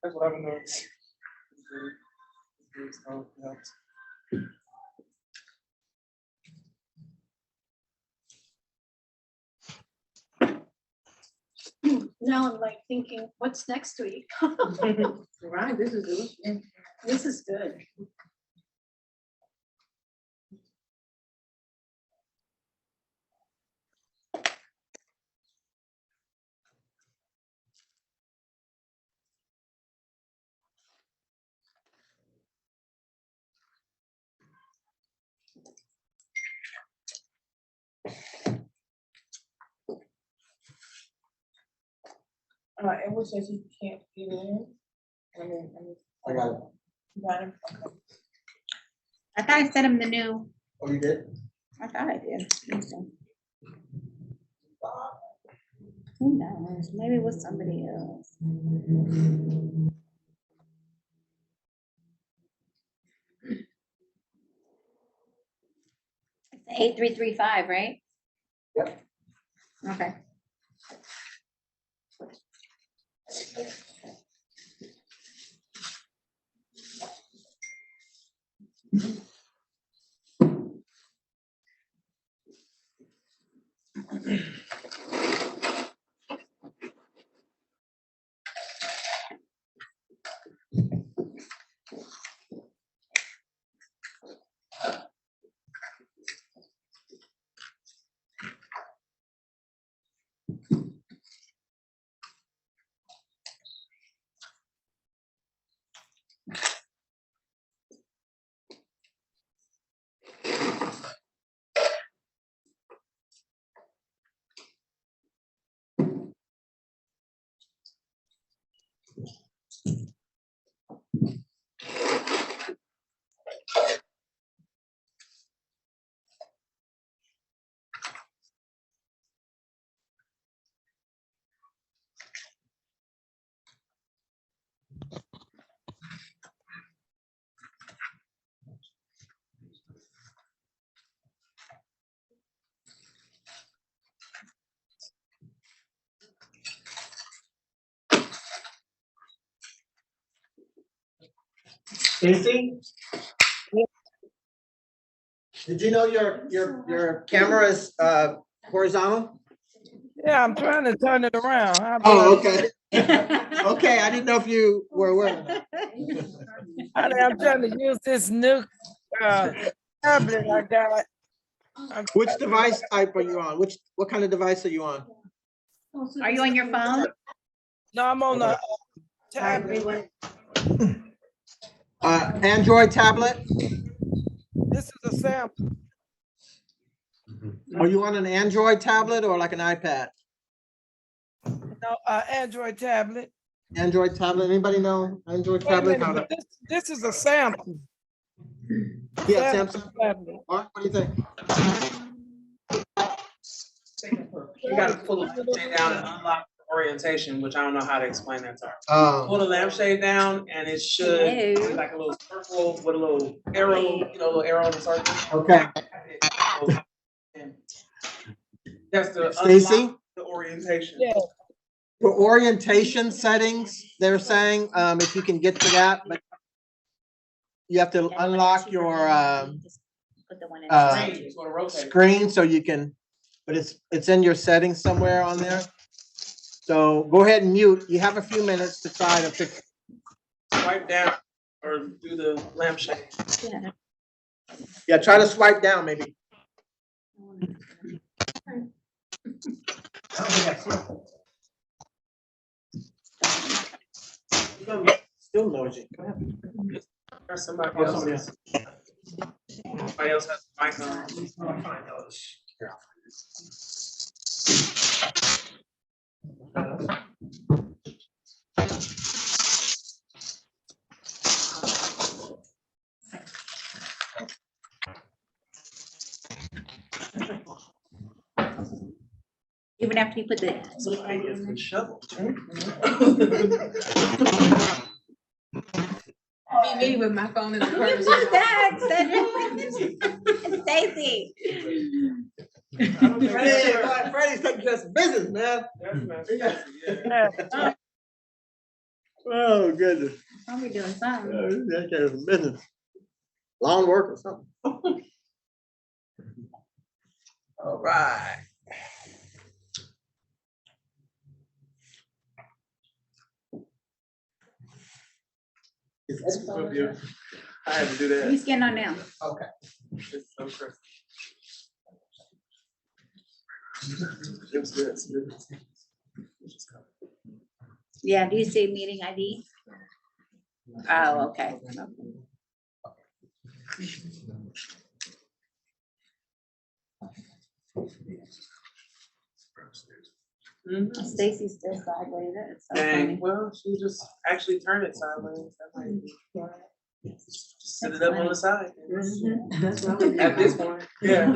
That's what I've been doing. So, it helps. Now I'm like thinking, what's next week? Right, this is good. This is good. Edward says he can't get in. I got it. You got him? Okay. I thought I sent him the new, Oh, you did? I thought I did. Who knows? Maybe it was somebody else. It's 8335, right? Yep. Okay. Stacy? Did you know your camera is horizontal? Yeah, I'm trying to turn it around. How about Oh, okay. Okay, I didn't know if you were aware of that. I'm trying to use this new tablet I got. Which device type are you on? What kind of device are you on? Are you on your phone? No, I'm on the Sorry, tablet. everyone. Android tablet? This is a sample. Are you on an Android tablet or like an iPad? No, Android tablet. Android tablet, anybody know Android Wait a tablet? minute, but this is a sample. Yeah, Sample Samsung. tablet. Mark, what do you think? You gotta pull the lampshade down and unlock the orientation, which I don't know how to explain that to her. Pull the lampshade down and it should be like a little circle with a little arrow, you know, a little arrow in the circle. Okay. That's the Stacy? unlock the orientation. Yeah. For orientation settings, they're saying, if you can get to that, but you have to unlock your Put the one in. screen so you can, but it's in your settings somewhere on there. So go ahead and mute. You have a few minutes to try to fix. Swipe down or do the lampshade. Yeah. Yeah, try to swipe down maybe. Still noisy. Go ahead. Or somebody else. Somebody else has the mic on. Even after you put the. Shovel. Me with my phone in the Who's purse. that? Cedric? Stacy. Freddie's taking care of some business, man. That's messy, yeah. Oh, goodness. Probably doing something. That kind of business. Lawn work or something. All right. I had to do that. He's getting on now. Okay. It's so crisp. It was good. It's good. Yeah, do you see meeting ID? Oh, okay. Stacy's still sideways. It's so Dang, funny. well, she just actually turned it sideways. That might be- Just sit it That's up on the side. That's what I was At this point, yeah.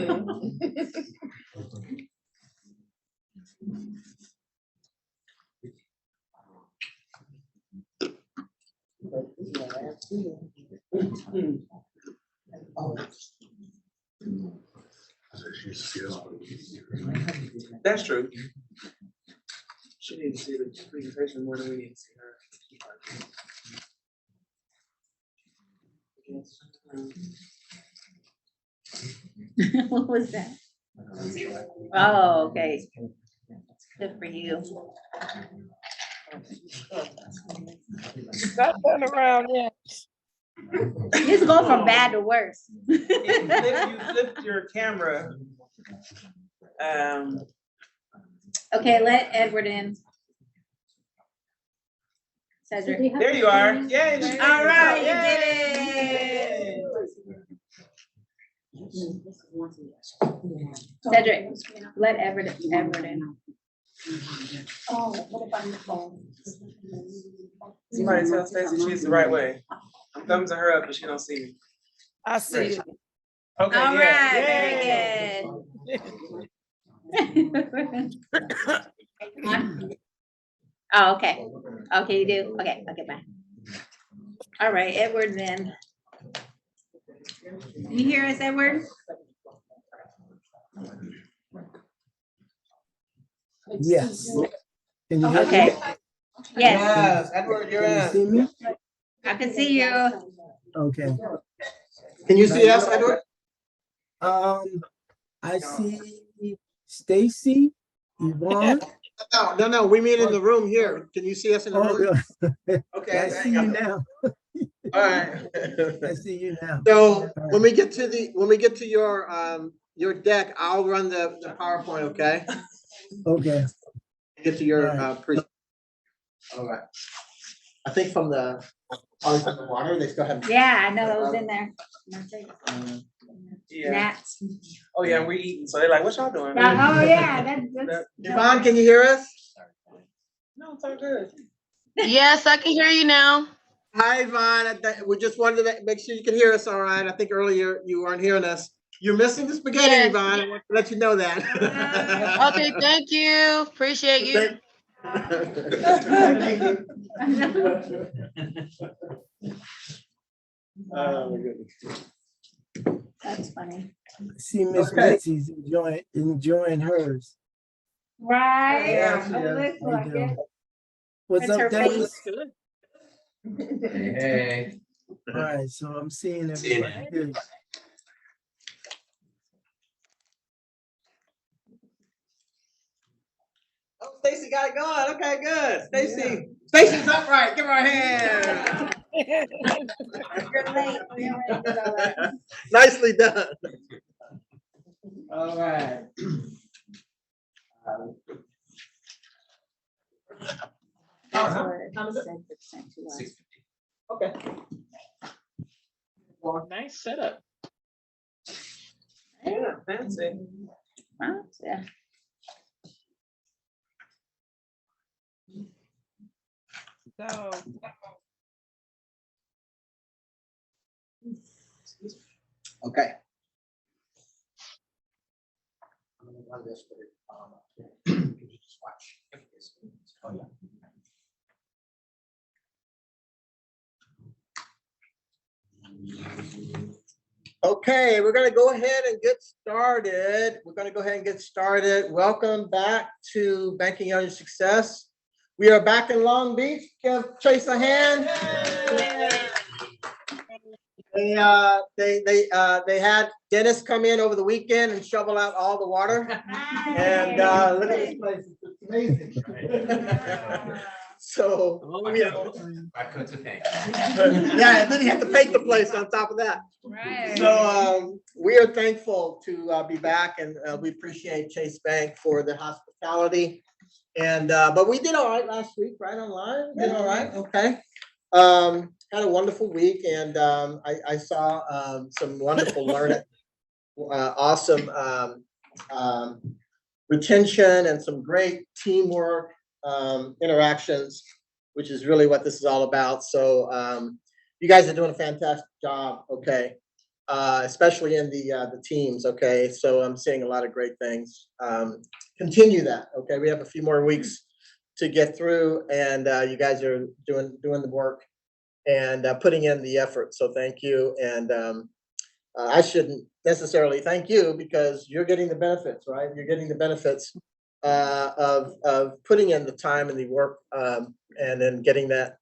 That's true. She needs to see the presentation more than we need to see her. What was that? Oh, okay. Good for you. That turn around, yeah. It's going from bad to worse. If you lift your camera, Okay, let Edward in. Cedric. there you are. Yay. All right, you did Yay. it. Cedric, let Edward in. Oh, what about the phone? Somebody tell Stacy she's the right way. I'm thumbsing her up, but she don't see me. I see it. Okay, All yeah. right, very good. Oh, okay. Okay, you do? Okay, bye. All right, Edward then. Can you hear us, Edward? Yes. Can you hear me? Okay. Yes, Yes, Edward, you're Can you see in. me? I can see you. Okay. Can you see us, Edward? I see Stacy, Yvonne. No, we mean in the room here. Can you see us in the Oh, room? yeah. Okay. I see you now. All right. I see you now. So when we get to your deck, I'll run the PowerPoint, okay? Okay. Get to your Right. pre. All right. I think from the water, they still have. Yeah, I know it was in there. Yeah. Gnats. Oh, yeah, we're eating. So they're like, what y'all doing? Oh, yeah, that's. Yvonne, can you hear us? No, it's all good. Yes, I can hear you now. Hi, Yvonne. We just wanted to make sure you can hear us all right. I think earlier you weren't hearing us. You're missing the spaghetti, Yes. Yvonne. I want to let you know that. Okay, thank you. Appreciate you. Oh, my goodness. That's funny. I see Miss Okay. Betsy's enjoying hers. Right? Yeah, It looks How you like doing? it. What's That's her up, Dennis? face. Hey. All right, so I'm seeing everybody good. Oh, Stacy got it going. Okay, good. Stacy's upright. Give her a hand. You're late. We already did all that. Nicely done. All right. That's what Cedric sent to us. Okay. Nice setup. Yeah, fancy. Huh? Yeah. So, Okay. I'm gonna run this, but just watch. Oh, yeah. Okay, we're gonna go ahead and get started. Welcome back to Banking on Your Success. We are back in Long Beach. Give Chase a hand. They had Dennis come in over the weekend and shovel out all the water. And look at this place. It's amazing. So I cooked the paint. yeah, and then you have to paint the place on top of that. Right. So we are thankful to be back, and we appreciate Chase Bank for the hospitality. And but we did all right last week, right? Online, did all right. Okay. Had a wonderful week, and I saw some wonderful learning, awesome retention, and some great teamwork interactions, which is really what this is all about. So you guys are doing a fantastic job, okay, especially in the teams, okay. So I'm seeing a lot of great things. Continue that, okay. We have a few more weeks to get through, and you guys are doing the work and putting in the effort. So thank you. And I shouldn't necessarily thank you because you're getting the benefits, right? You're getting the benefits of putting in the time and the work, and then getting that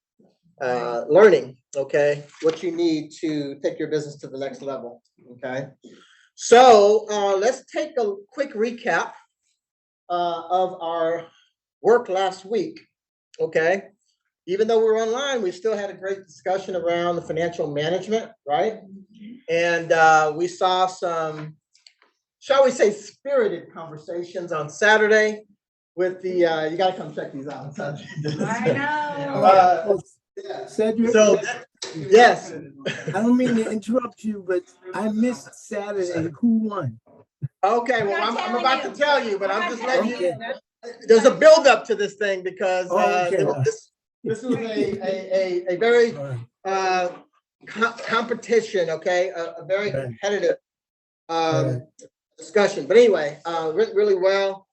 learning, okay, what you need to take your business to the next level, okay? So let's take a quick recap of our work last week, okay? Even though we were online, we still had a great discussion around the financial management, right? And we saw some, shall we say, spirited conversations on Saturday with the, you gotta come check these out on Saturday. I know. Cedric, So, yes. I don't mean to interrupt you, but I missed Saturday. Who won? Okay, well, I'm about to tell you, but I'm just letting Okay. you, there's a buildup to this thing because Okay. this was a very competition, okay, a very competitive discussion. But anyway, went really well.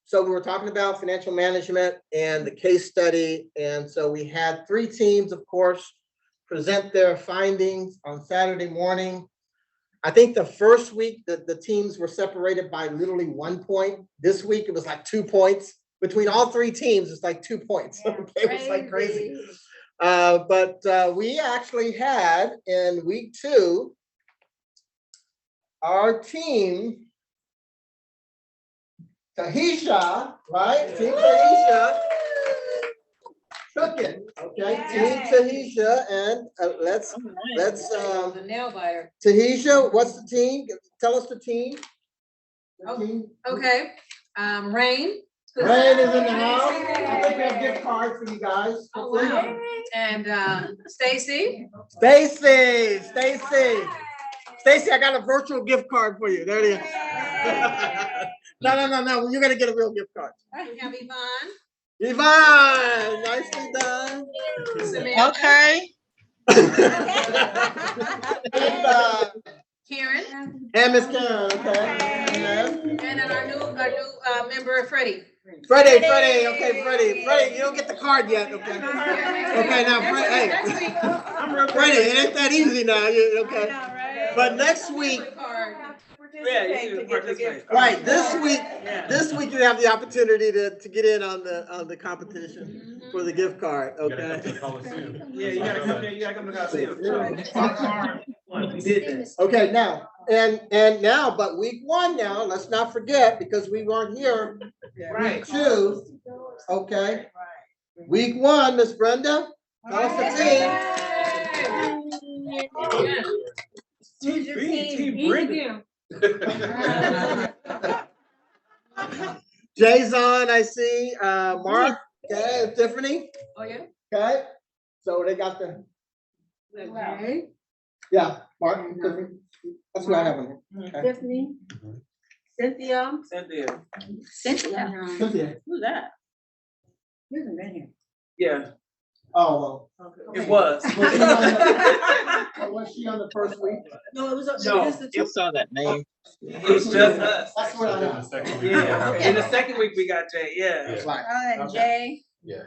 So we were talking about financial management and the case study. And so we had 3 teams, of course, present their findings on Saturday morning. I think the first week that the teams were separated by literally 1 point. This week it was like 2 points. Between all 3 teams, it's like 2 points. Okay, it was like crazy. But we actually had in week 2, our team, Tahisha, right? Team Tahisha took it. Okay, Team Tahisha, and let's The nail biter. Tahisha, what's the team? Tell us the team. Okay, Rain. Rain is in the house. I think we have gift cards for you guys. Oh, wow. And Stacy. Stacy, I got a virtual gift card for you. There it is. No. You're gonna get a real gift card. We have Yvonne. Yvonne, nicely done. Okay. And, Karen. and Miss Karen, okay. And then our new member, Freddie. Freddie, okay, Freddie, you don't get the card yet, okay? Okay, now, Freddie, it ain't that easy now, okay? But next week, right, this week you have the opportunity to get in on the competition for the gift card, okay? Yeah, you gotta come there, you gotta come to Coliseum. We did this. Okay, now, and now, but week 1 now, let's not forget, because we weren't here. Week 2, okay? Week 1, Miss Brenda, tell us the team. Team Brenda. Jason, I see, Mark, okay, Tiffany, Oh, yeah? okay? So they got the, Okay. yeah, Mark, Tiffany, that's what I have on here. Okay. Tiffany, Cynthia. Cynthia. Cynthia. Who's that? You haven't been here. Yeah, Oh, well. it was. Was she on the first week? No, it was. No, You saw that name. It was just us. That's what I know. Yeah, in the second week we got Jay, yeah. Right. Oh, and Jay. Yeah.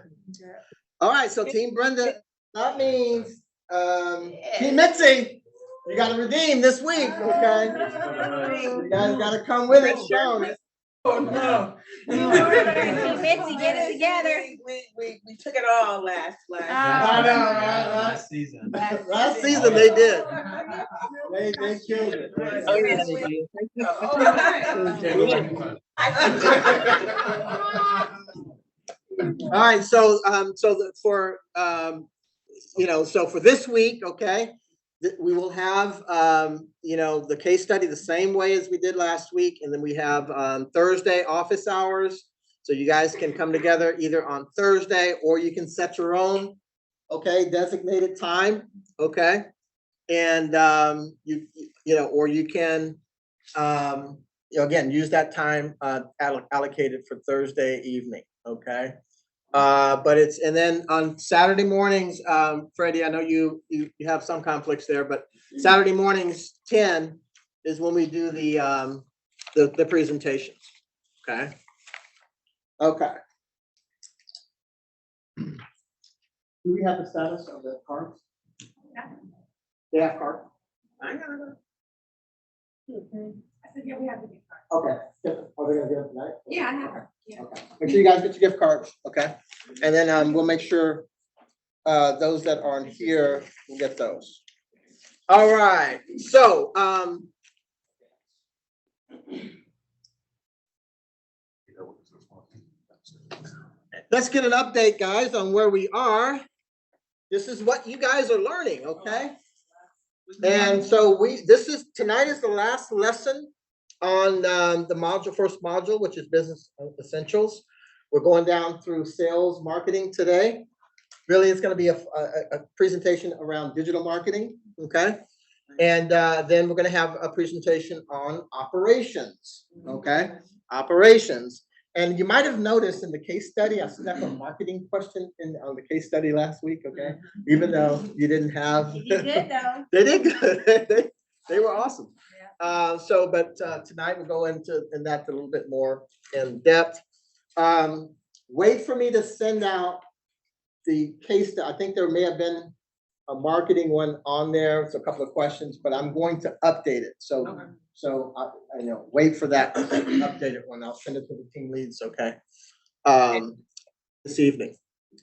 All right, so Team Brenda, that means, Team Mitzi, you gotta redeem this week, okay? You guys gotta come with it, shown. Oh, no. Mitzi, get it together. We took it all last. Oh. I know, right? Last season. Last season they did. They killed it. Oh, yeah, All right, so for so for this week, okay, we will have the case study the same way as we did last week, and then we have Thursday office hours, so you guys can come together either on Thursday or you can set your own designated time, okay, and or you can again use that time allocated for Thursday evening, okay. But and then on Saturday mornings, Freddie, I know you have some conflicts there, but Saturday mornings 10 is when we do the presentations. Okay. Okay. Do we have the status of the cards? They have cards. I got it. I said, yeah, we have to get cards. Okay. Are they gonna get them tonight? Yeah, I have her. Yeah. Okay. Make sure you guys get your gift cards, okay? And then we'll make sure those that aren't here will get those. All right, so let's get an update, guys, on where we are. This is what you guys are learning, okay? And so tonight is the last lesson on the first module, which is business essentials. We're going down through sales marketing today. Really, it's going to be a presentation around digital marketing, okay? And then we're going to have a presentation on operations, okay? Operations. And you might have noticed in the case study, I stuck a marketing question on the case study last week, okay? Even though you didn't have. You did though. They did good. They were awesome. But tonight we'll go into that a little bit more in depth. Wait for me to send out the case. I think there may have been a marketing one on there. It's a couple of questions, but I'm going to update it. So I know. Wait for that updated one. I'll send it to the team leads. Okay. This evening.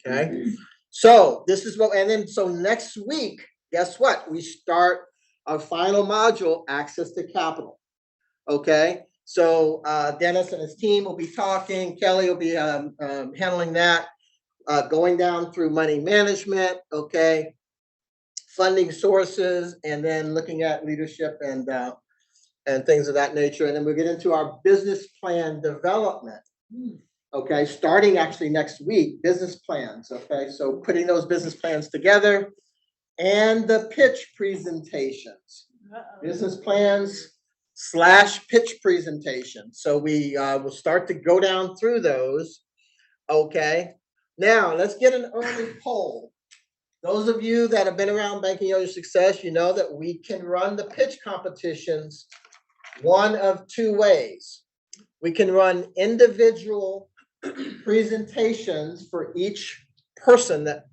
Okay. So this is what, and then so next week, guess what? We start our final module, access to capital. Okay. So Dennis and his team will be talking. Kelly will be handling that, going down through money management. Okay. Funding sources, and then looking at leadership and things of that nature. And then we get into our business plan development. Okay, starting actually next week, business plans. Okay, so putting those business plans together and the pitch presentations. Business plans / pitch presentation. So we will start to go down through those. Okay, now let's get an early poll. Those of you that have been around Banking Your Success, you know that we can run the pitch competitions one of two ways. We can run individual presentations for each person that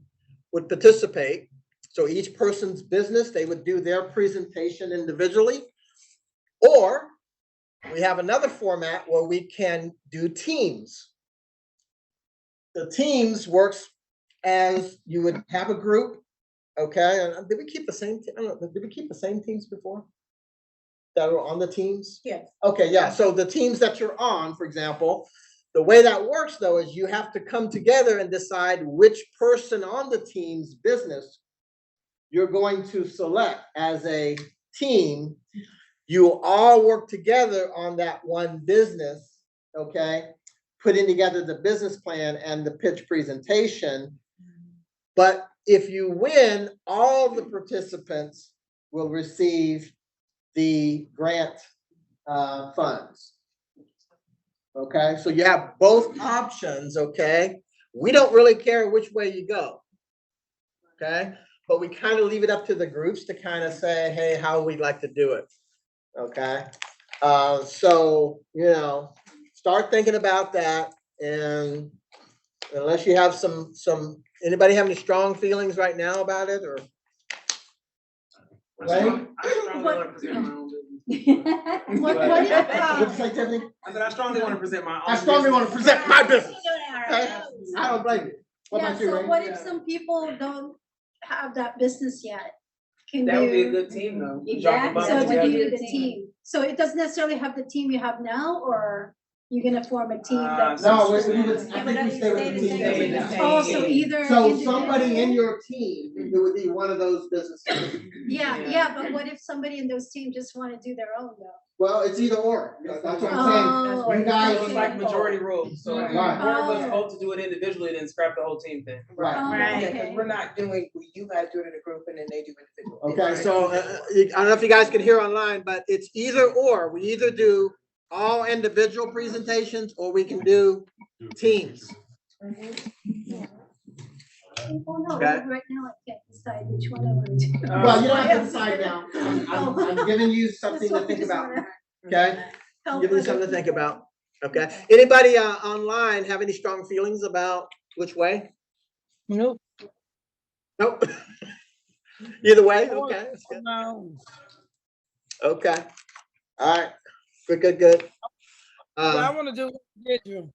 would participate. So each person's business, they would do their presentation individually. Or we have another format where we can do teams. The teams works as you would have a group, okay? Did we keep the same? I don't know. Did we keep the same teams before that were on the teams? Yes. Okay, yeah. So the teams that you're on, for example, the way that works though is you have to come together and decide which person on the team's business you're going to select as a team. You all work together on that one business, okay? Putting together the business plan and the pitch presentation. But if you win, all the participants will receive the grant funds. Okay, so you have both options, okay? We don't really care which way you go, okay? But we kind of leave it up to the groups to kind of say, hey, how we'd like to do it, okay? So, start thinking about that. And unless you have anybody have any strong feelings right now about it, or? I strongly want to present my own business. What What'd if, you say, Tiffany? I said, I strongly want to present my own. I strongly want to present my business. Okay? Yeah, I don't blame you. What yeah, about you, so Ray? what if some people don't have that business yet? Can That would be a you, good team though. Y'all can Exactly. bundle so to together. do the team, so it doesn't necessarily have the team you have now, or you're gonna form a team that's. No, I think we stay with the team. Oh, so either. So somebody in individual- your team, it would be one of those businesses. Yeah, but what if somebody in those teams just wanna do their own though? Well, it's either or. That's what I'm Oh, saying. You guys, So it's like majority rules, so if Right. one of us vote to do it individually, then scrap the whole team thing. right. Oh, Right. okay. We're not doing, you guys do it in a group and then they do it individually. Okay, so I don't know if you guys can hear online, but it's either or. We either do all individual presentations or we can do teams. Oh, no, Okay. right now I can't decide which one I wanna do. Well, you don't have to decide now. I'm giving you something to That's what I think just about, wanna okay? help Giving you other something to think people. about, okay? Anybody online have any strong feelings about which way? Nope. Nope. Either way, okay, that's good. No. Okay. All right, good. I want to do individual.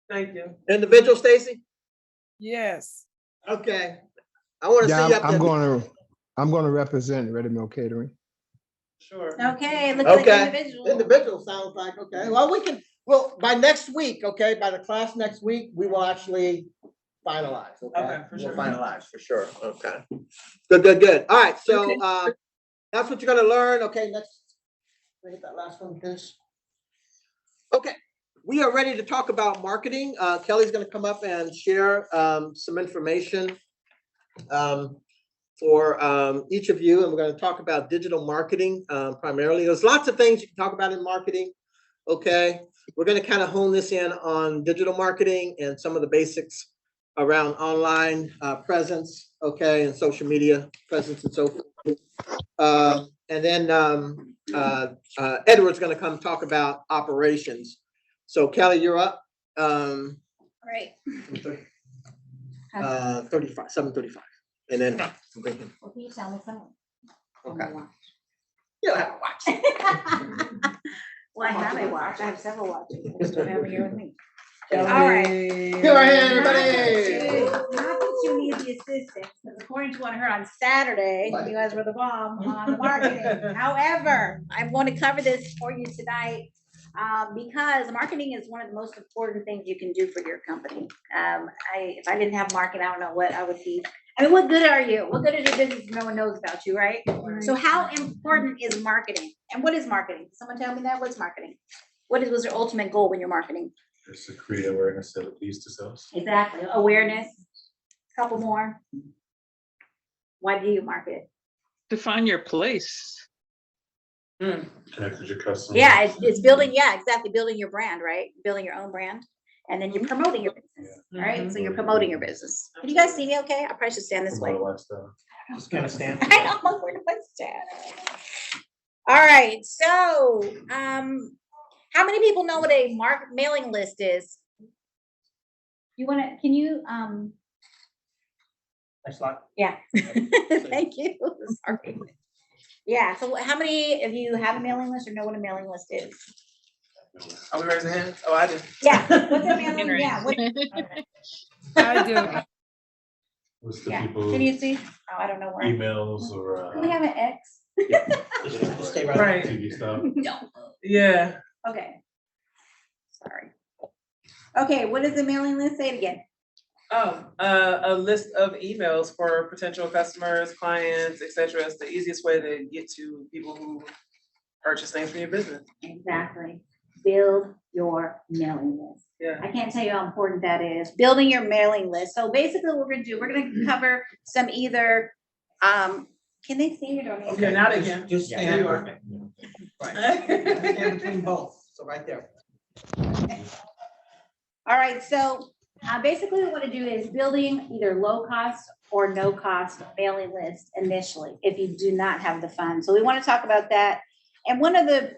Thank you. Individual, Stacy? Yes. Okay. I want to see you Yeah, up I'm there. I'm gonna represent Ready Meal Catering. Sure. Okay, looks like Okay, individual. individual sounds like, okay, well, by next week, okay, by the class next week, we will actually finalize, okay? Okay, for sure. We'll finalize, for sure, okay. Good. All right, so, that's what you're gonna learn, okay, next, can I get that last one finished? Okay, we are ready to talk about marketing. Kelly's gonna come up and share, some information, for each of you, and we're going to talk about digital marketing primarily. There's lots of things you can talk about in marketing. Okay, we're going to kind of hone this in on digital marketing and some of the basics around online presence, okay, and social media presence and so forth. And then Edward's going to come talk about operations. So Kelly, you're up. Great. 7:35. And then Well, can you tell me something? okay. You don't have to watch. Well, I have a watch. I have several watches. Just don't have it here with me. All right. Give our hand, everybody. Not that you need the assistance, because according to what I heard on Saturday, you guys were the bomb on the marketing. However, I want to cover this for you tonight, because marketing is one of the most important things you can do for your company. If I didn't have marketing, I don't know what I would be. I mean, what good are you? What good is your business if no one knows about you, right? So how important is marketing? And what is marketing? Someone tell me that. What's marketing? Was your ultimate goal when you're marketing? It's to create awareness that leads to sales. Exactly. Awareness. Couple more. Why do you market? To find your place. Connect with your customers. Yeah, it's building, exactly. Building your brand, right? Building your own brand. And then you're promoting your business, all right? So you're promoting your business. Can you guys see me okay? I probably should stand this way. Just kind of stand. I know, where do I stand? All right, so, how many people know what a mailing list is? Can you, Next slide. yeah. Thank you, sorry. Yeah, so how many of you have a mailing list or know what a mailing list is? Are we raising hands? Oh, I do. Yeah, what's a mailing list? Yeah, I do. What's the yeah, people can you see? Oh, I don't know where. emails or Do we have an X? Stay right. Right. TV stuff? No. Yeah. Okay. Sorry. Okay, what does the mailing list say it again? Oh, a list of emails for potential customers, clients, etc. It's the easiest way to get to people who purchase things from your business. Exactly. Build your mailing list. Yeah. I can't tell you how important that is. Building your mailing list. So basically what we're gonna do, we're gonna cover some either, can they see it or? Okay, now they can. Just Yeah, stand. you are. Stand between both, so right there. All right, so basically what we want to do is building either low cost or no cost mailing list initially, if you do not have the funds. So we want to talk about that. And one of the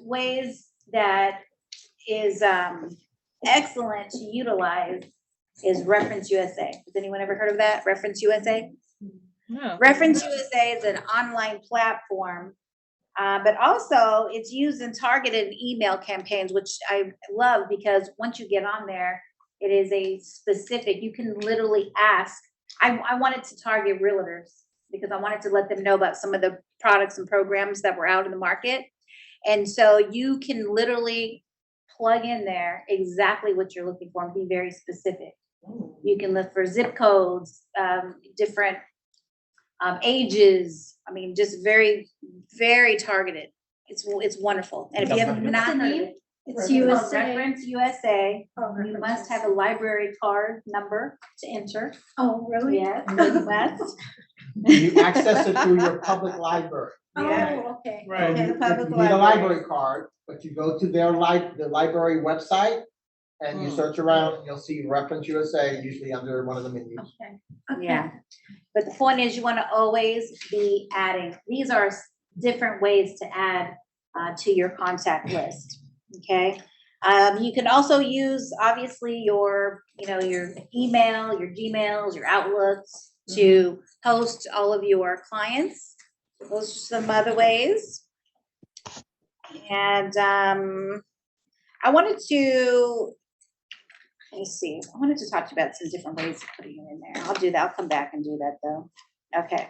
ways that is excellent to utilize is Reference USA. Has anyone ever heard of that? Reference USA? No. Reference USA is an online platform But also it's used in targeted email campaigns, which I love because once you get on there, it is a specific, you can literally ask. I wanted to target realtors because I wanted to let them know about some of the products and programs that were out in the market. And so you can literally plug in there exactly what you're looking for and be very specific. You can look for zip codes, different ages. I mean, just very, very targeted. It's wonderful. And if you have What's not the heard of name? it, It's called USA. Reference USA. Oh, You Reference must USA. have a library card number to enter. Oh, really? Yes, you must. You access it through your public library. Yeah. Oh, okay. Right. Okay, the public You need a library. library card, but you go to their the library website and you search around and you'll see Reference USA usually under one of the menus. Okay. Okay. Yeah. But the point is, you want to always be adding. These are different ways to add to your contact list. Okay. You can also use obviously your email, your Gmails, your Outlooks to host all of your clients. Those are some other ways. And I wanted to, let me see. I wanted to talk to you about some different ways of putting it in there. I'll do that. I'll come back and do that though. Okay.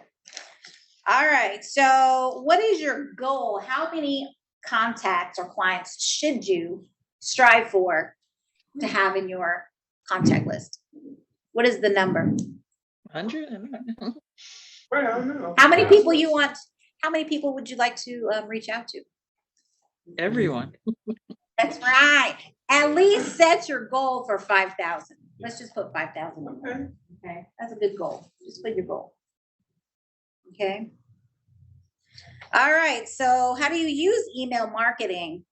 All right. So what is your goal? How many contacts or clients should you strive for to have in your contact list? What is the number? 100? Right, I don't know. How many people you want? How many people would you like to reach out to? Everyone. That's right. At least set your goal for 5,000. Let's just put 5,000. Okay. Okay, that's a good goal. Just put your goal. Okay. All right. So how do you use email marketing?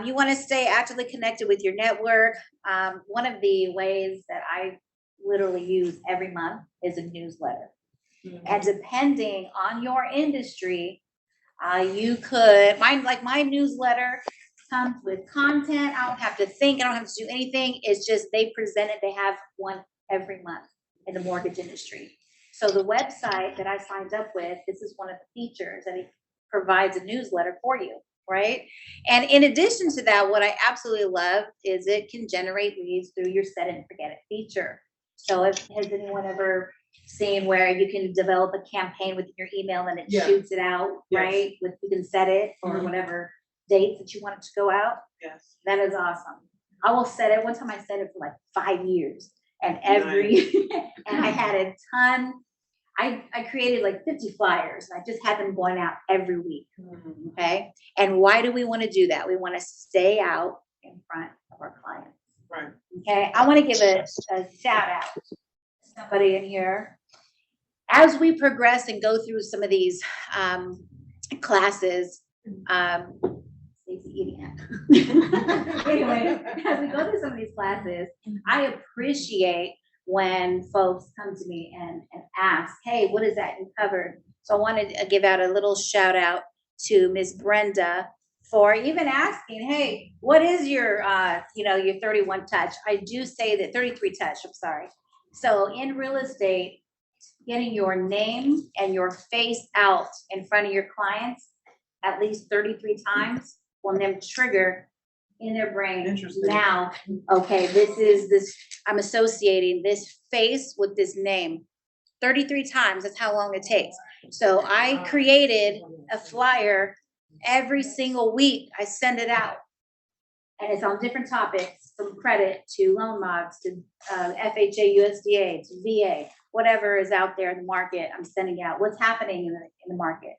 You want to stay actively connected with your network. One of the ways that I literally use every month is a newsletter. And depending on your industry, you could, my newsletter comes with content. I don't have to think. I don't have to do anything. It's just they present it. They have one every month in the mortgage industry. So the website that I signed up with, this is one of the features that it provides a newsletter for you, right? And in addition to that, what I absolutely love is it can generate leads through your set it and forget it feature. So has anyone ever seen where you can develop a campaign within your email and it shoots it out, right? You can set it for whatever dates that you want it to go out. Yes. That is awesome. I will set it. One time I set it for like 5 years, and every and I had a ton. I created like 50 flyers, and I just had them going out every week. Okay. And why do we want to do that? We want to stay out in front of our clients. Right. Okay. I want to give a shout out to somebody in here. As we progress and go through some of these classes, anyway, as we go through some of these classes, I appreciate when folks come to me and ask, hey, what is that you covered? So I wanted to give out a little shout out to Miss Brenda for even asking, hey, what is your, your 31 touch? I do say that 33 touch, I'm sorry. So in real estate, getting your name and your face out in front of your clients at least 33 times will then trigger in their brain. Now, okay, I'm associating this face with this name 33 times. That's how long it takes. So I created a flyer every single week. I send it out, and it's on different topics, from credit to loan mods to FHA, USDA to VA, whatever is out there in the market. I'm sending out what's happening in the market.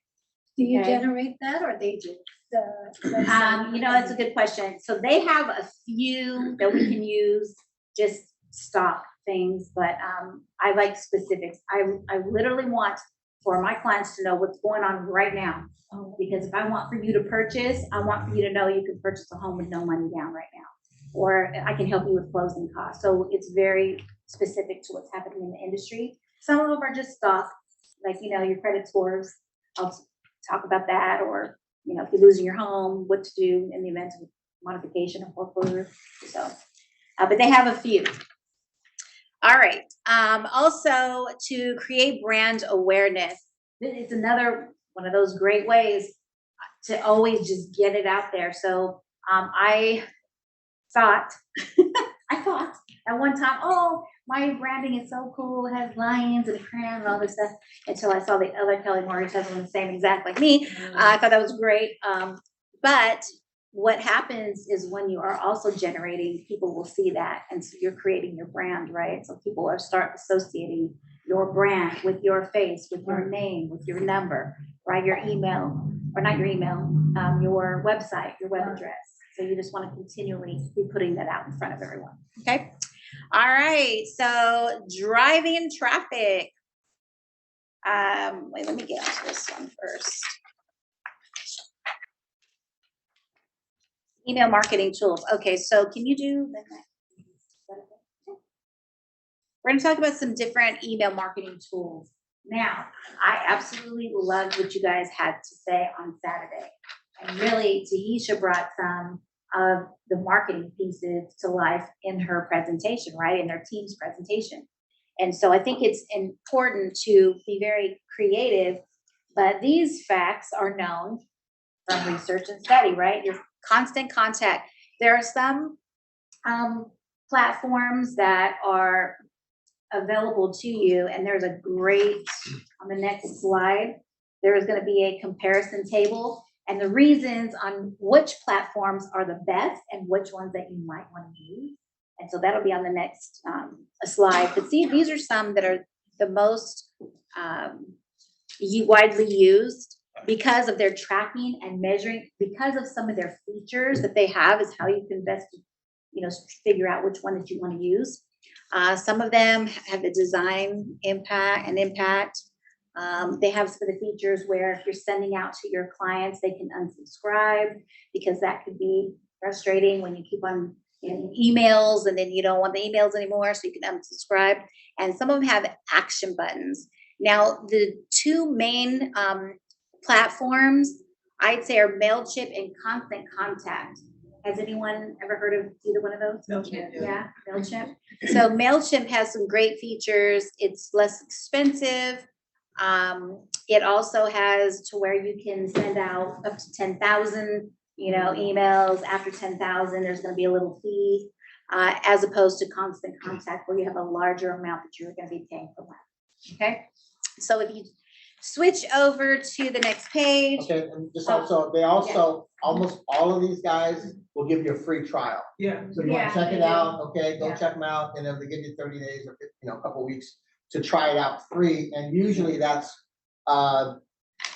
Do you generate that, or they do? That's a good question. So they have a few that we can use, just stock things, but I like specifics. I literally want for my clients to know what's going on right now. Because if I want for you to purchase, I want for you to know you can purchase a home with no money down right now, or I can help you with closing costs. So it's very specific to what's happening in the industry. Some of them are just stock, like, your credit scores. I'll talk about that, or, if you're losing your home, what to do in the event of modification or foreclosure. So, but they have a few. All right. Also, to create brand awareness, it's another one of those great ways. to always just get it out there. So I thought, at one time, oh, my branding is so cool. It has lions and a crown and all this stuff. Until I saw the other Kelly Morgan husband, the same exact like me. I thought that was great. But what happens is when you are also generating, people will see that. And so you're creating your brand, right? So people are start associating your brand with your face, with your name, with your number, right? Your email, or not your email, your website, your web address. So you just want to continually be putting that out in front of everyone. Okay. All right. So driving in traffic. Wait, let me get onto this one first. Email marketing tools. Okay, so can you do the next? We're going to talk about some different email marketing tools. Now, I absolutely loved what you guys had to say on Saturday. And really, Tahisha brought some of the marketing pieces to life in her presentation, right? In their team's presentation. And so I think it's important to be very creative, but these facts are known from research and study, right? Your constant contact. There are some platforms that are available to you, and there's a great, on the next slide, there is going to be a comparison table and the reasons on which platforms are the best and which ones that you might want to use. And so that'll be on the next slide. But see, these are some that are the most widely used because of their tracking and measuring, because of some of their features that they have is how you can best, figure out which one that you want to use. Some of them have a design impact. They have some of the features where if you're sending out to your clients, they can unsubscribe because that could be frustrating when you keep on emails and then you don't want the emails anymore, so you can unsubscribe. And some of them have action buttons. Now, the two main platforms I'd say are MailChimp and Constant Contact. Has anyone ever heard of either one of those? MailChimp, Yeah, MailChimp. So MailChimp has some great features. It's less expensive. It also has to where you can send out up to 10,000, emails. After 10,000, there's going to be a little fee, as opposed to Constant Contact where you have a larger amount that you're going to be paying for that. Okay. So if you switch over to the next page. Okay, and just also, almost all of these guys will give you a free trial. Yeah. So you want to check it out, okay, go check them out, and then they give you 30 days or, a couple weeks to try it out free. And usually that's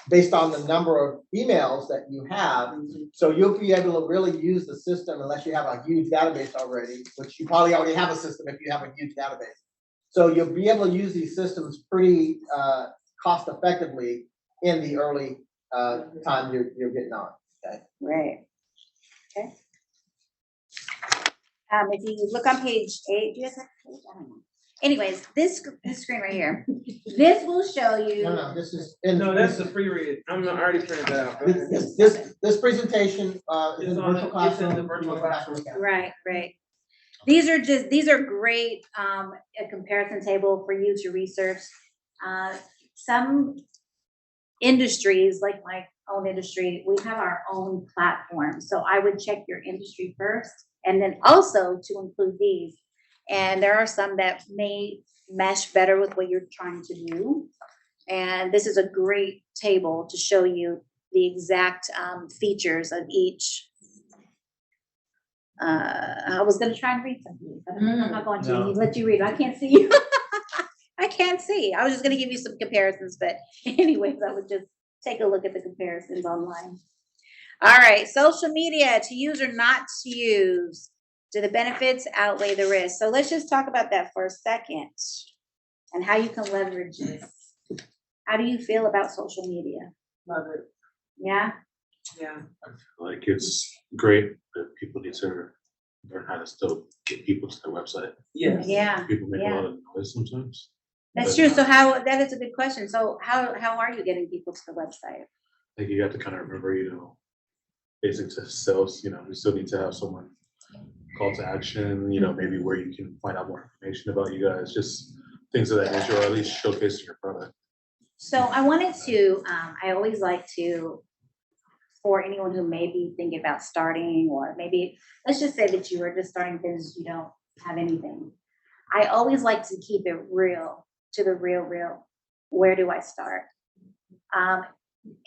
based on the number of emails that you have. So you'll be able to really use the system unless you have a huge database already, which you probably already have a system if you have a huge database. So you'll be able to use these systems pretty cost effectively in the early time you're getting on. Okay. Right. Okay. If you look on page 8, do you guys have a page? I don't know. Anyways, this screen right here, this will show you. No, this is that's the free read. I'm already printed that out. This presentation is in the virtual classroom. It's in the virtual classroom. Right. These are great, a comparison table for you to research. Some industries, like my own industry, we have our own platform. So I would check your industry first and then also to include these. And there are some that may mesh better with what you're trying to do. And this is a great table to show you the exact features of each. I was going to try and read something, but I'm not going to. No. Let you read. I can't see you. I can't see. I was just going to give you some comparisons, but anyways, I would just take a look at the comparisons online. All right, social media, to use or not to use. Do the benefits outweigh the risk? So let's just talk about that for a second and how you can leverage this. How do you feel about social media? Love it. Yeah? Yeah. I feel like it's great, but people need to learn how to still get people to their website. Yes. Yeah. People make a lot of noise sometimes. That's true. So that is a good question. So how are you getting people to the website? I think you have to kind of remember, basic to sales, we still need to have someone call to action, maybe where you can find out more information about you guys, just things of that nature, or at least showcasing your product. So I wanted to, I always like to for anyone who may be thinking about starting, or maybe, let's just say that you were just starting business, you don't have anything. I always like to keep it real, to the real. Where do I start? And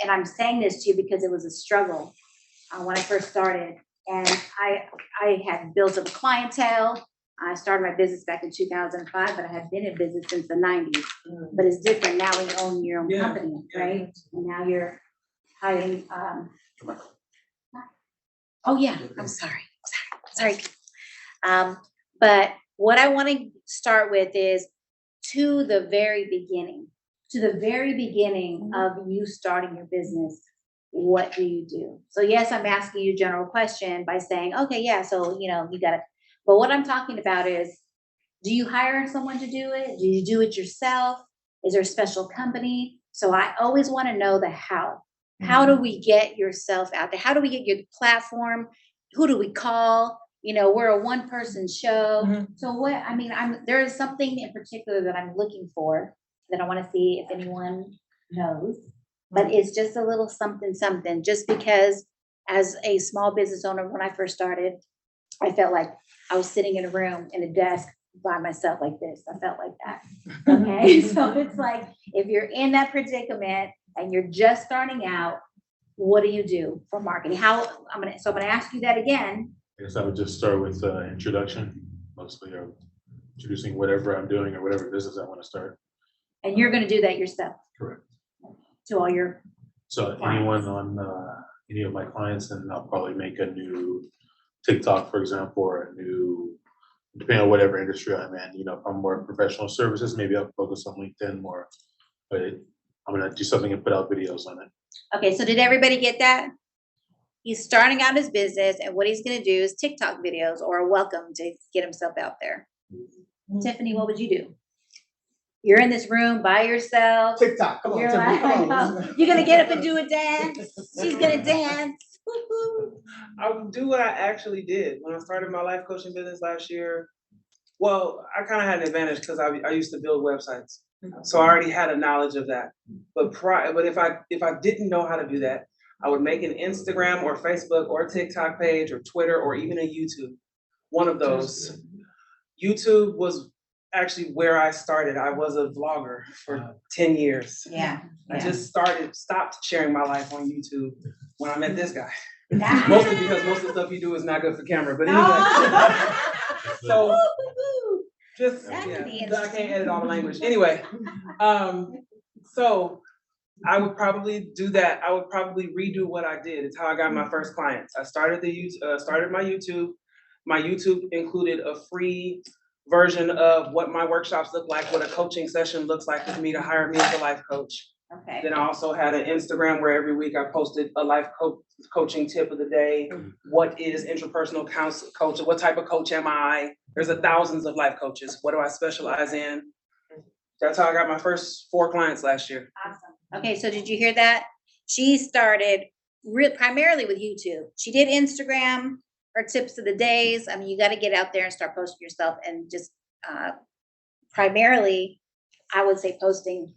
I'm saying this to you because it was a struggle when I first started. And I had built up a clientele. I started my business back in 2005, but I had been in business since the 90s. But it's different now when you own your own company, right? And now you're hiring. Oh yeah, I'm sorry. But what I want to start with is to the very beginning of you starting your business. What do you do? So yes, I'm asking you a general question by saying, okay, yeah, so you got it. But what I'm talking about is, do you hire someone to do it? Do you do it yourself? Is there a special company? So I always want to know the how. How do we get yourself out there? How do we get your platform? Who do we call? We're a one-person show. So there is something in particular that I'm looking for that I want to see if anyone knows. But it's just a little something, just because as a small business owner, when I first started, I felt like I was sitting in a room in a desk by myself like this. I felt like that. Okay. So it's like, if you're in that predicament and you're just starting out, what do you do for marketing? I'm gonna ask you that again. I guess I would just start with introduction, mostly, or introducing whatever I'm doing or whatever business I want to start. And you're gonna do that yourself? Correct. To all your So anyone on any of my clients, and I'll probably make a new TikTok, for example, or a new, depending on whatever industry I'm in. If I'm more professional services, maybe I'll focus on LinkedIn more. But I'm gonna do something and put out videos on it. Okay, so did everybody get that? He's starting out his business, and what he's gonna do is TikTok videos or a welcome to get himself out there. Tiffany, what would you do? You're in this room by yourself. TikTok, come on, You're Tiffany, like, come on. you're gonna get up and do a dance. She's gonna dance. Woo-hoo. I would do what I actually did when I started my life coaching business last year. Well, I kind of had an advantage because I used to build websites, so I already had a knowledge of that. But if I didn't know how to do that, I would make an Instagram or Facebook or TikTok page or Twitter or even a YouTube. One of those. YouTube was actually where I started. I was a vlogger for 10 years. Yeah. I just stopped sharing my life on YouTube when I met this guy. Mostly because most of the stuff you do is not good for camera. But anyway, so just I can't edit all the language. Anyway, so I would probably do that. I would probably redo what I did. It's how I got my first clients. I started started my YouTube. My YouTube included a free version of what my workshops look like, what a coaching session looks like for me to hire me as a life coach. Okay. Then I also had an Instagram where every week I posted a life coaching tip of the day. What is interpersonal coach? What type of coach am I? There's thousands of life coaches. What do I specialize in? That's how I got my first 4 clients last year. Awesome. Okay, so did you hear that? She started primarily with YouTube. She did Instagram, her tips of the days. I mean, you got to get out there and start posting yourself, and just primarily, I would say posting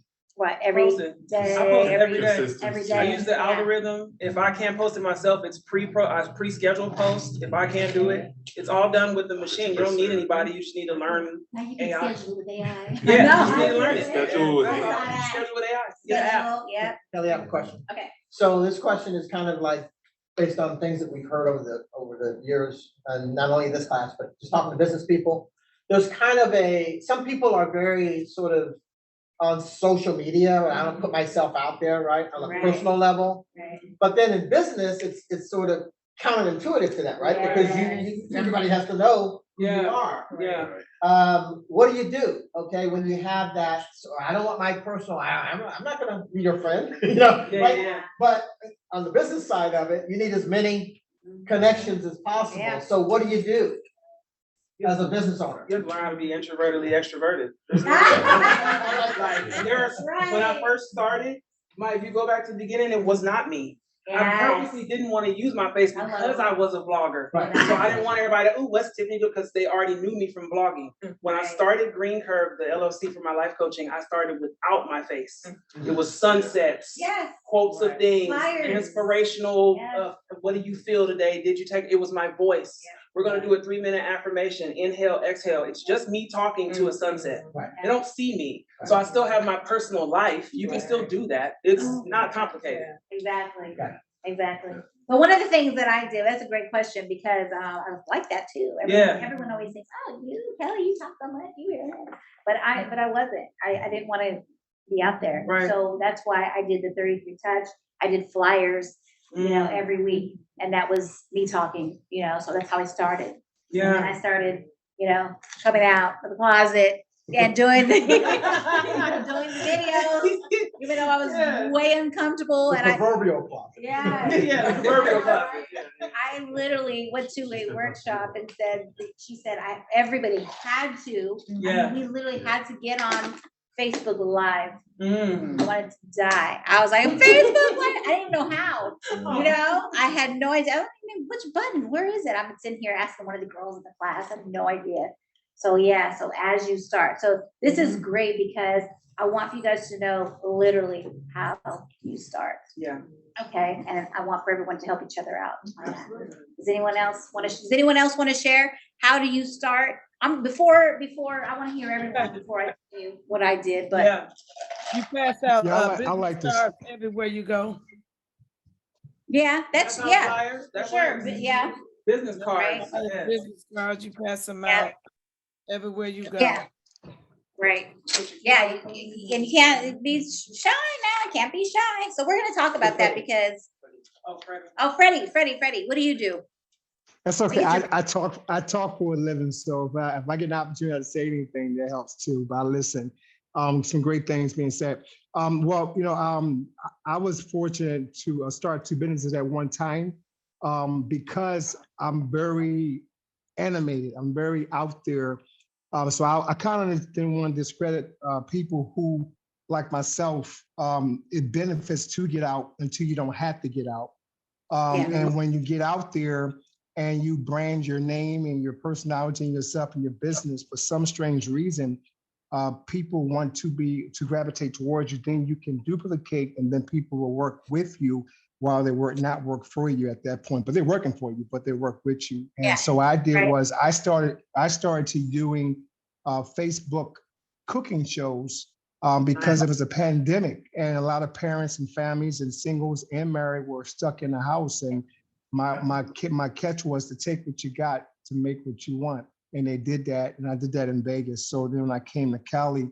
every day. I post every day. Every day. I use the algorithm. If I can't post it myself, it's pre-scheduled post. If I can't do it, it's all done with the machine. You don't need anybody. You just need to learn Now you can AI. schedule with AI. Yeah, you need to learn it. Schedule with AI. Schedule with AI. Yeah. Yeah. Kelly, I have a question. Okay. So this question is kind of like based on things that we've heard over the years, and not only this class, but just talking to business people. There's kind of some people are very sort of on social media, and I don't put myself out there, right, on a personal level. Right. But then in business, it's sort of counterintuitive to that, right? Yeah, Because everybody has to know who you are. Yeah. What do you do, okay, when you have that? So I don't want my personal. I'm not going to be your friend, Yeah. But on the business side of it, you need as many connections as possible. Yeah. So what do you do as a business owner? You have to learn how to be introvertedly extroverted. When I first started, if you go back to the beginning, it was not me. I purposely didn't want to use my face I love because it. I was a vlogger. Right. So I didn't want everybody to, what's Tiffany do? Because they already knew me from blogging. When I Right. started Green Curve, the LLC for my life coaching, I started without my face. It was sunsets, Yes. quotes of things, Flyers. inspirational, Yes. what do you feel today? Did you take, it was my voice. Yeah. We're gonna do a 3-minute affirmation, inhale, exhale. It's just me talking to a sunset. Right. They don't see me. So I still have my personal life. You can still do that. It's not complicated. Exactly, Right. exactly. But one of the things that I do, that's a great question, because I was like that too. Everyone always thinks, oh, Kelly, you talk so much, but I wasn't. I didn't want to be out there. Right. So that's why I did the 33 Touch. I did flyers, every week, and that was me talking. So that's how I started. And then I started, coming out of the closet and doing the doing the videos, even though I was way uncomfortable. The proverbial closet. The proverbial closet. I literally went to a workshop and she said, everybody had to. I mean, we literally had to get on Facebook Live. I wanted to die. I was like, Facebook Live? I didn't even know how. I had no idea. I don't even know which button. Where is it? I've been sitting here asking one of the girls in the class. I have no idea. So so as you start. So this is great because I want you guys to know literally how you start. Yeah. Okay. And I want for everyone to help each other out on that. Does anyone else want to share? How do you start? Before I want to hear everyone before I tell you what I did, but you pass out I like this. cards everywhere you go. yeah, that's flyers. for sure. Yeah. Business cards. Right. Yes. Business cards, you pass them Yeah. out everywhere you go. Yeah. Right. Yeah. And you can't be shy now. I can't be shy. So we're going to talk about that because. Freddie, what do you do? That's okay. I talk for a living, so if I get an opportunity to say anything, that helps too. But I listen. Some great things being said. I was fortunate to start 2 businesses at one time because I'm very animated. I'm very out there. So I kind of didn't want to discredit people who, like myself, it benefits to get out until you don't have to get out. And when you get out there and you brand your name and your personality and yourself and your business, for some strange reason, people want to gravitate towards you. Then you can duplicate, and then people will work with you while they not work for you at that point. But they're working for you, but they work with you. And so what I did was I started doing Facebook cooking shows because it was a pandemic, and a lot of parents and families and singles and married were stuck in the house. And my catch was to take what you got to make what you want. And they did that, and I did that in Vegas. So then when I came to Cali,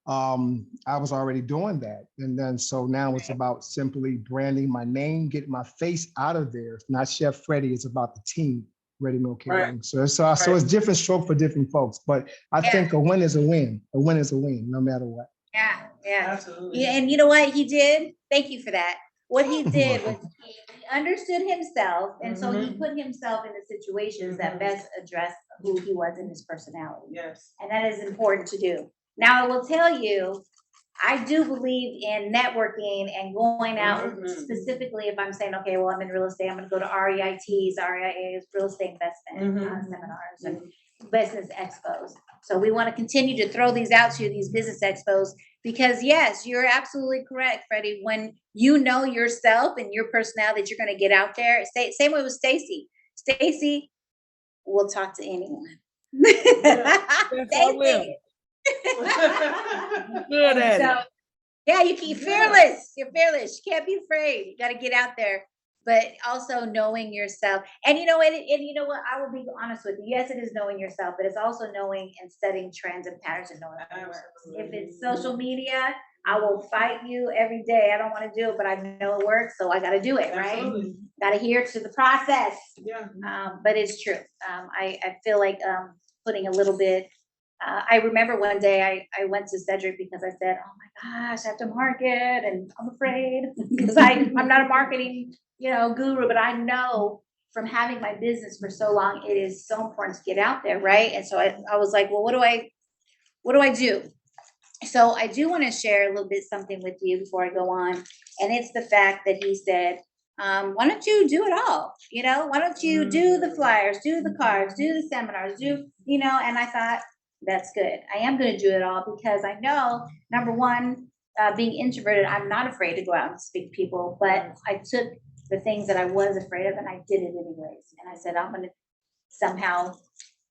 I was already doing that. And then so now it's about simply branding my name, getting my face out of there. It's not Chef Freddie, it's about the team, Ready Meal Catering. Right. So it's different stroke for different folks. But I think a win is a win. A win is a win, no matter what. Yeah. Absolutely. And you know what he did? Thank you for that. What he did was he understood himself, and so he put himself in the situations that best address who he was in his personality. Yes. And that is important to do. Now, I will tell you, I do believe in networking and going out specifically if I'm saying, okay, well, I'm in real estate, I'm going to go to REITs, REIAs, real estate investment seminars and business expos. So we want to continue to throw these out to you, these business expos, because yes, you're absolutely correct, Freddie. When you know yourself and your personality that you're going to get out there, same way with Stacy. Stacy will talk to anyone. Yes, I will. Good at it. Yeah, you're fearless. You're fearless. You can't be afraid. You got to get out there. But also knowing yourself. And you know what? And you know what? I will be honest with you. Yes, it is knowing yourself, but it's also knowing and studying trends and patterns and knowing what works. If it's social media, I will fight you every day. I don't want to do it, but I know it works, so I got to do it, right? Got to adhere to the process. Yeah. But it's true. I feel like putting a little bit. I remember one day I went to Cedric because I said, "Oh my gosh, I have to market, and I'm afraid because I'm not a marketing guru, but I know from having my business for so long, it is so important to get out there, right?" And so I was like, well, what do I do? So I do want to share a little bit something with you before I go on, and it's the fact that he said, why don't you do it all? You know, why don't you do the flyers, do the cards, do the seminars, do, you know, and I thought, that's good. I am going to do it all because I know, number one, being introverted, I'm not afraid to go out and speak to people, but I took the things that I was afraid of and I did it anyways. And I said, I'm going to somehow,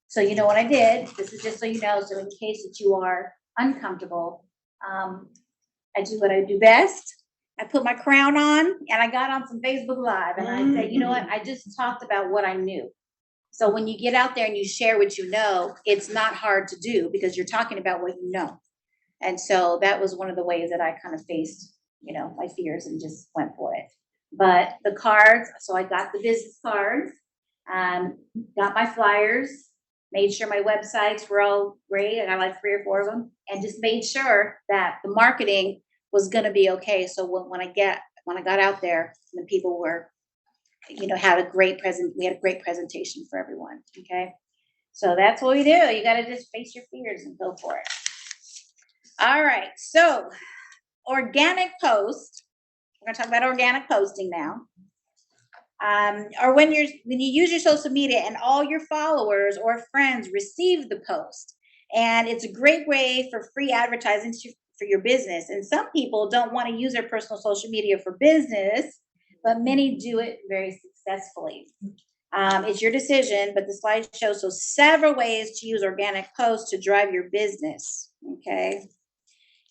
so you know what I did? This is just so you know, so in case that you are uncomfortable, I do what I do best. I put my crown on and I got on some Facebook Live and I said, you know what? I just talked about what I knew. So when you get out there and you share what you know, it's not hard to do because you're talking about what you know. And so that was one of the ways that I kind of faced, you know, my fears and just went for it. But the cards, so I got the business cards, got my flyers, made sure my websites were all great. I got like 3 or 4 of them and just made sure that the marketing was going to be okay. So when I got out there, the people were, you know, we had a great presentation for everyone. Okay. So that's what we do. You got to just face your fears and go for it. All right. So organic post, we're going to talk about organic posting now. Or when you use your social media and all your followers or friends receive the post, and it's a great way for free advertising for your business. And some people don't want to use their personal social media for business, but many do it very successfully. It's your decision, but the slide shows so several ways to use organic posts to drive your business. Okay.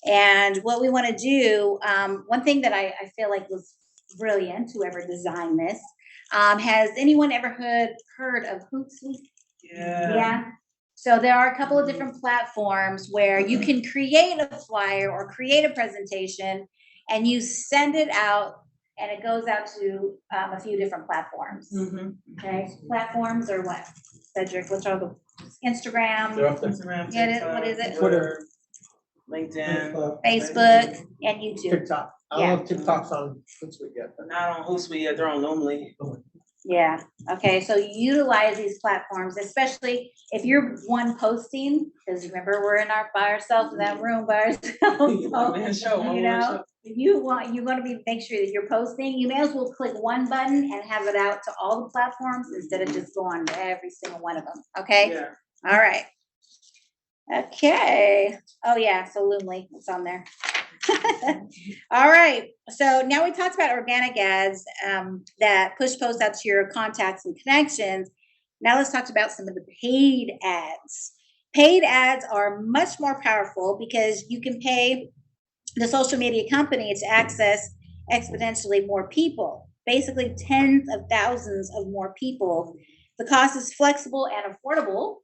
And what we want to do, one thing that I feel like was brilliant, whoever designed this, has anyone ever heard of Hootsuite? Yeah. So there are a couple of different platforms where you can create a flyer or create a presentation and you send it out and it goes out to a few different platforms. Okay, platforms or what? Cedric, which are the Instagram? Instagram, Get it? TikTok, What is it? Twitter, LinkedIn, Facebook and YouTube. TikTok. I don't know if TikTok's on Hootsuite yet. But not on Hootsuite yet. They're on Loomly. Yeah. Okay. So utilize these platforms, especially if you're one posting, because remember we're by ourselves in that room by ourselves. So, you know, if you're going to make sure that you're posting, you may as well click one button and have it out to all the platforms instead of just going to every single one of them. Okay. Yeah. All right. Okay. Oh yeah. So Loomly, it's on there. All right. So now we talked about organic ads that push posts out to your contacts and connections. Now let's talk about some of the paid ads. Paid ads are much more powerful because you can pay the social media company to access exponentially more people, basically tens of thousands of more people. The cost is flexible and affordable.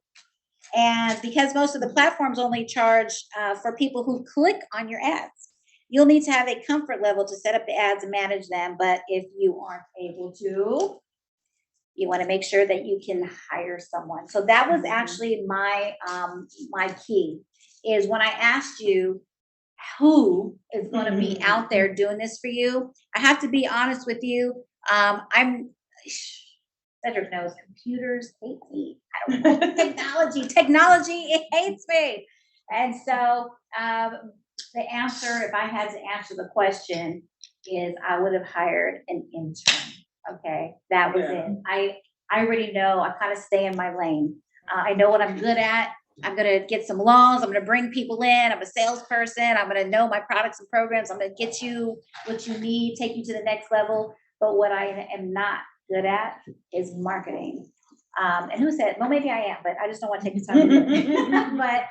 And because most of the platforms only charge for people who click on your ads, you'll need to have a comfort level to set up the ads and manage them. But if you aren't able to, you want to make sure that you can hire someone. So that was actually my key is when I asked you who is going to be out there doing this for you. I have to be honest with you. Cedric knows computers hate me. I don't know. Technology, it hates me. And so the answer, if I had to answer the question, is I would have hired an intern. Okay, that was it. I already know. I kind of stay in my lane. I know what I'm good at. I'm going to get some loans. I'm going to bring people in. I'm a salesperson. I'm going to know my products and programs. I'm going to get you what you need, take you to the next level. But what I am not good at is marketing. And who said, well, maybe I am, but I just don't want to take the time. But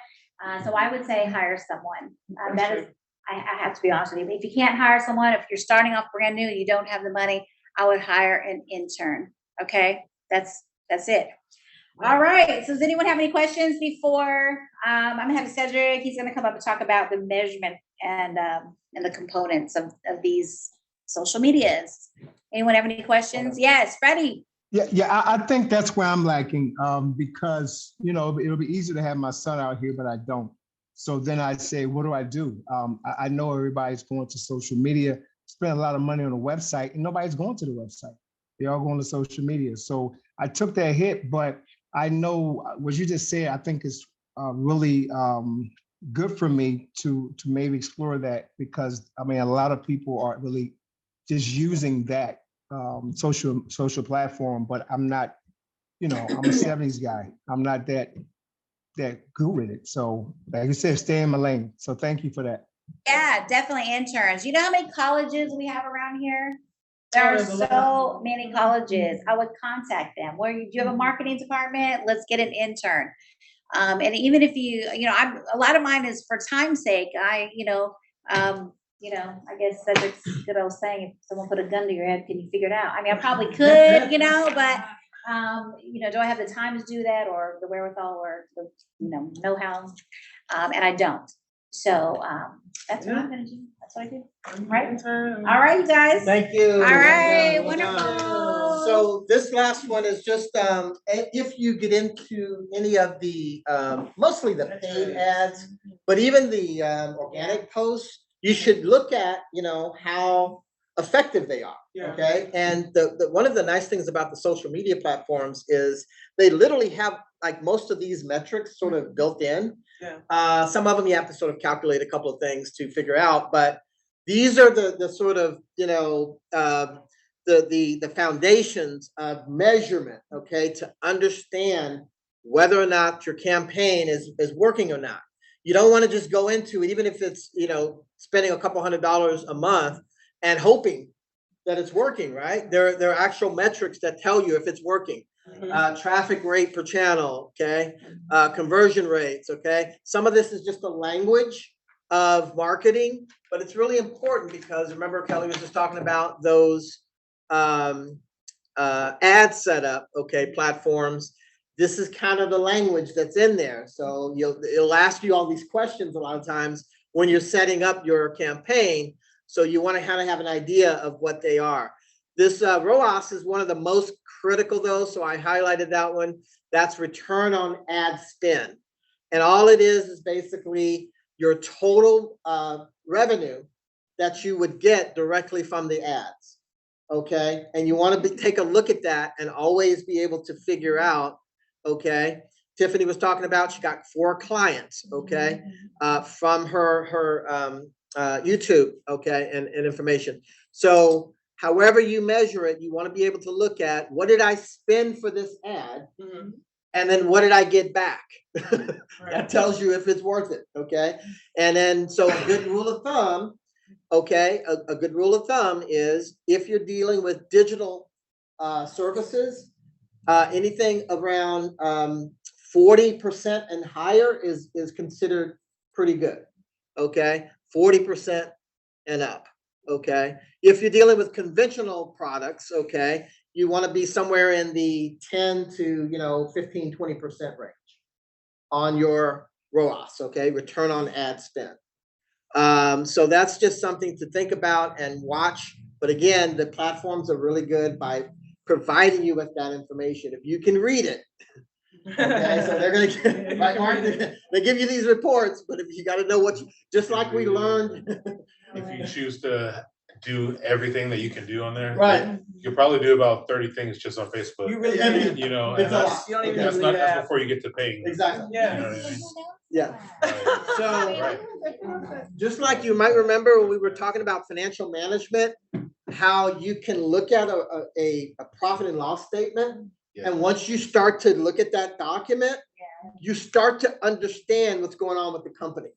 so I would say hire someone. That is, I have to be honest with you. If you can't hire someone, if you're starting off brand new, you don't have the money, I would hire an intern. Okay, that's it. All right. So does anyone have any questions before I'm gonna have Cedric? He's gonna come up and talk about the measurement and the components of these social medias. Anyone have any questions? Yes, Freddie. Yeah, I think that's where I'm lacking because, you know, it'll be easy to have my son out here, but I don't. So then I say, what do I do? I know everybody's going to social media, spend a lot of money on a website, and nobody's going to the website. They're all going to social media. So I took that hit, but I know what you just said, I think is really good for me to maybe explore that because, I mean, a lot of people are really just using that social platform, but I'm not, I'm a 70s guy. I'm not that good with it. So like you said, stay in my lane. So thank you for that. Yeah, definitely interns. You know how many colleges we have around here? There are so many colleges. I would contact them. Do you have a marketing department? Let's get an intern. And even if a lot of mine is for time's sake. I guess that's a good old saying. If someone put a gun to your head, can you figure it out? I mean, I probably could, but do I have the time to do that, or the wherewithal, or the know-how? And I don't. So that's what I'm gonna do. That's what I do. Right. All right, you guys. Thank you. All right, Well done. wonderful. So this last one is just, if you get into any of the, mostly the paid ads, but even the organic posts, you should look at, how effective they are. Yeah. Okay. And the one of the nice things about the social media platforms is they literally have like most of these metrics sort of built in. Yeah. Some of them you have to sort of calculate a couple of things to figure out, but these are the sort of, the foundations of measurement, okay, to understand whether or not your campaign is working or not. You don't want to just go into it, even if it's, spending a couple $100 a month and hoping that it's working, right? There are actual metrics that tell you if it's working. Traffic rate per channel, okay? Conversion rates, okay? Some of this is just the language of marketing, but it's really important because remember Kelly was just talking about those ad setup, okay, platforms. This is kind of the language that's in there. So it'll ask you all these questions a lot of times when you're setting up your campaign. So you want to kind of have an idea of what they are. This ROAS is one of the most critical though. So I highlighted that one. That's return on ad spend. And all it is basically your total revenue that you would get directly from the ads. Okay. And you want to take a look at that and always be able to figure out, okay. Tiffany was talking about, she got 4 clients, okay, from her YouTube, okay, and information. So however you measure it, you want to be able to look at what did I spend for this ad, and then what did I get back? That tells you if it's worth it, okay? And then, so a good rule of thumb, okay, a good rule of thumb is if you're dealing with digital services, anything around 40% and higher is considered pretty good, okay? 40% and up, okay? If you're dealing with conventional products, okay, you want to be somewhere in the 10 to 15, 20% range on your ROAS, okay, return on ad spend. So that's just something to think about and watch. But again, the platforms are really good by providing you with that information. If you can read it, okay, so they're going to, right, Mark? They give you these reports, but if you got to know just like we learned. If you choose to do everything that you can do on there, right, you'll probably do about 30 things just on Facebook. You really, and it's that's before you get to paying. Exactly. Yeah. You know what I mean? Yeah. So, Right. just like you might remember when we were talking about financial management, how you can look at a profit and loss statement. Yeah. And once you start to look at that document, you start to understand what's going on with the company.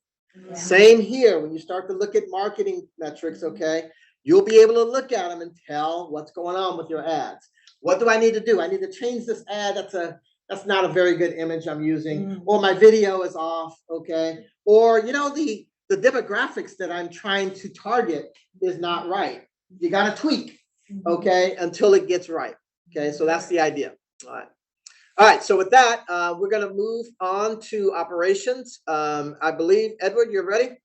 Same here, when you start to look at marketing metrics, okay, you'll be able to look at them and tell what's going on with your ads. What do I need to do? I need to change this ad. That's not a very good image I'm using, or my video is off, okay? Or, the demographics that I'm trying to target is not right. You got to tweak, okay, until it gets right. Okay, so that's the idea. All right, so with that, we're going to move on to operations. I believe, Edward, you're ready?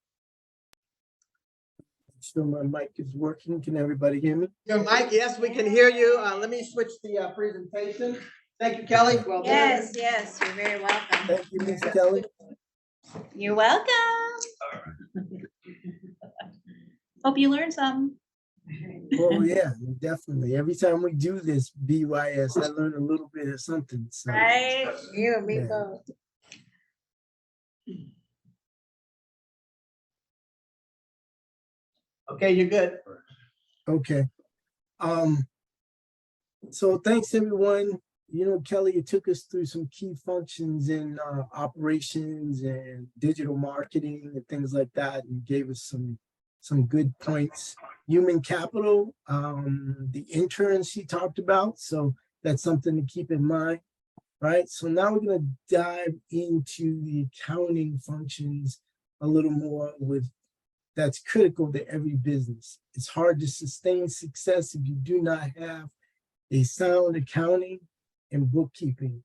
So my mic is working. Can everybody hear me? Your mic, yes, we can hear you. Let me switch the presentation. Thank you, Kelly. Well done. Yes, you're very welcome. Thank you, Ms. Kelly. You're welcome. Hope you learned something. Oh yeah, definitely. Every time we do this BYS, I learn a little bit of something. So. Right? You and me Yeah. both. Okay, you're good. Okay. So thanks, everyone. You know, Kelly, you took us through some key functions in operations and digital marketing and things like that, and gave us some good points. Human capital, the interns she talked about, so that's something to keep in mind, right? So now we're going to dive into the accounting functions a little more with that's critical to every business. It's hard to sustain success if you do not have a sound accounting and bookkeeping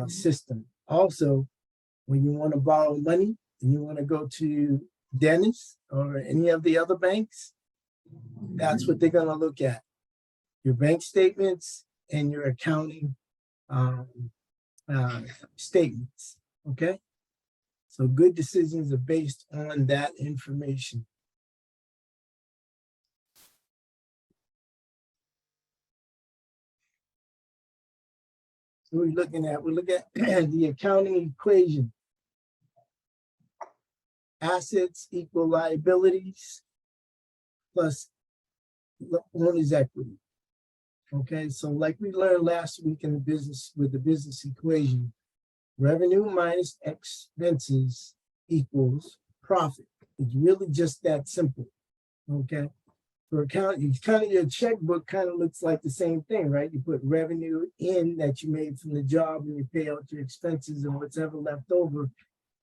system. Also, when you want to borrow money and you want to go to Dennis or any of the other banks, that's what they're going to look at. Your bank statements and your accounting statements, okay? So good decisions are based on that information. So we're looking at the accounting equation. Assets equal liabilities plus owner's equity. Okay, so like we learned last week in the business with the business equation, revenue minus expenses equals profit. It's really just that simple. Okay. For accounting, your checkbook kind of looks like the same thing, right? You put revenue in that you made from the job and you pay out your expenses, and whatever left over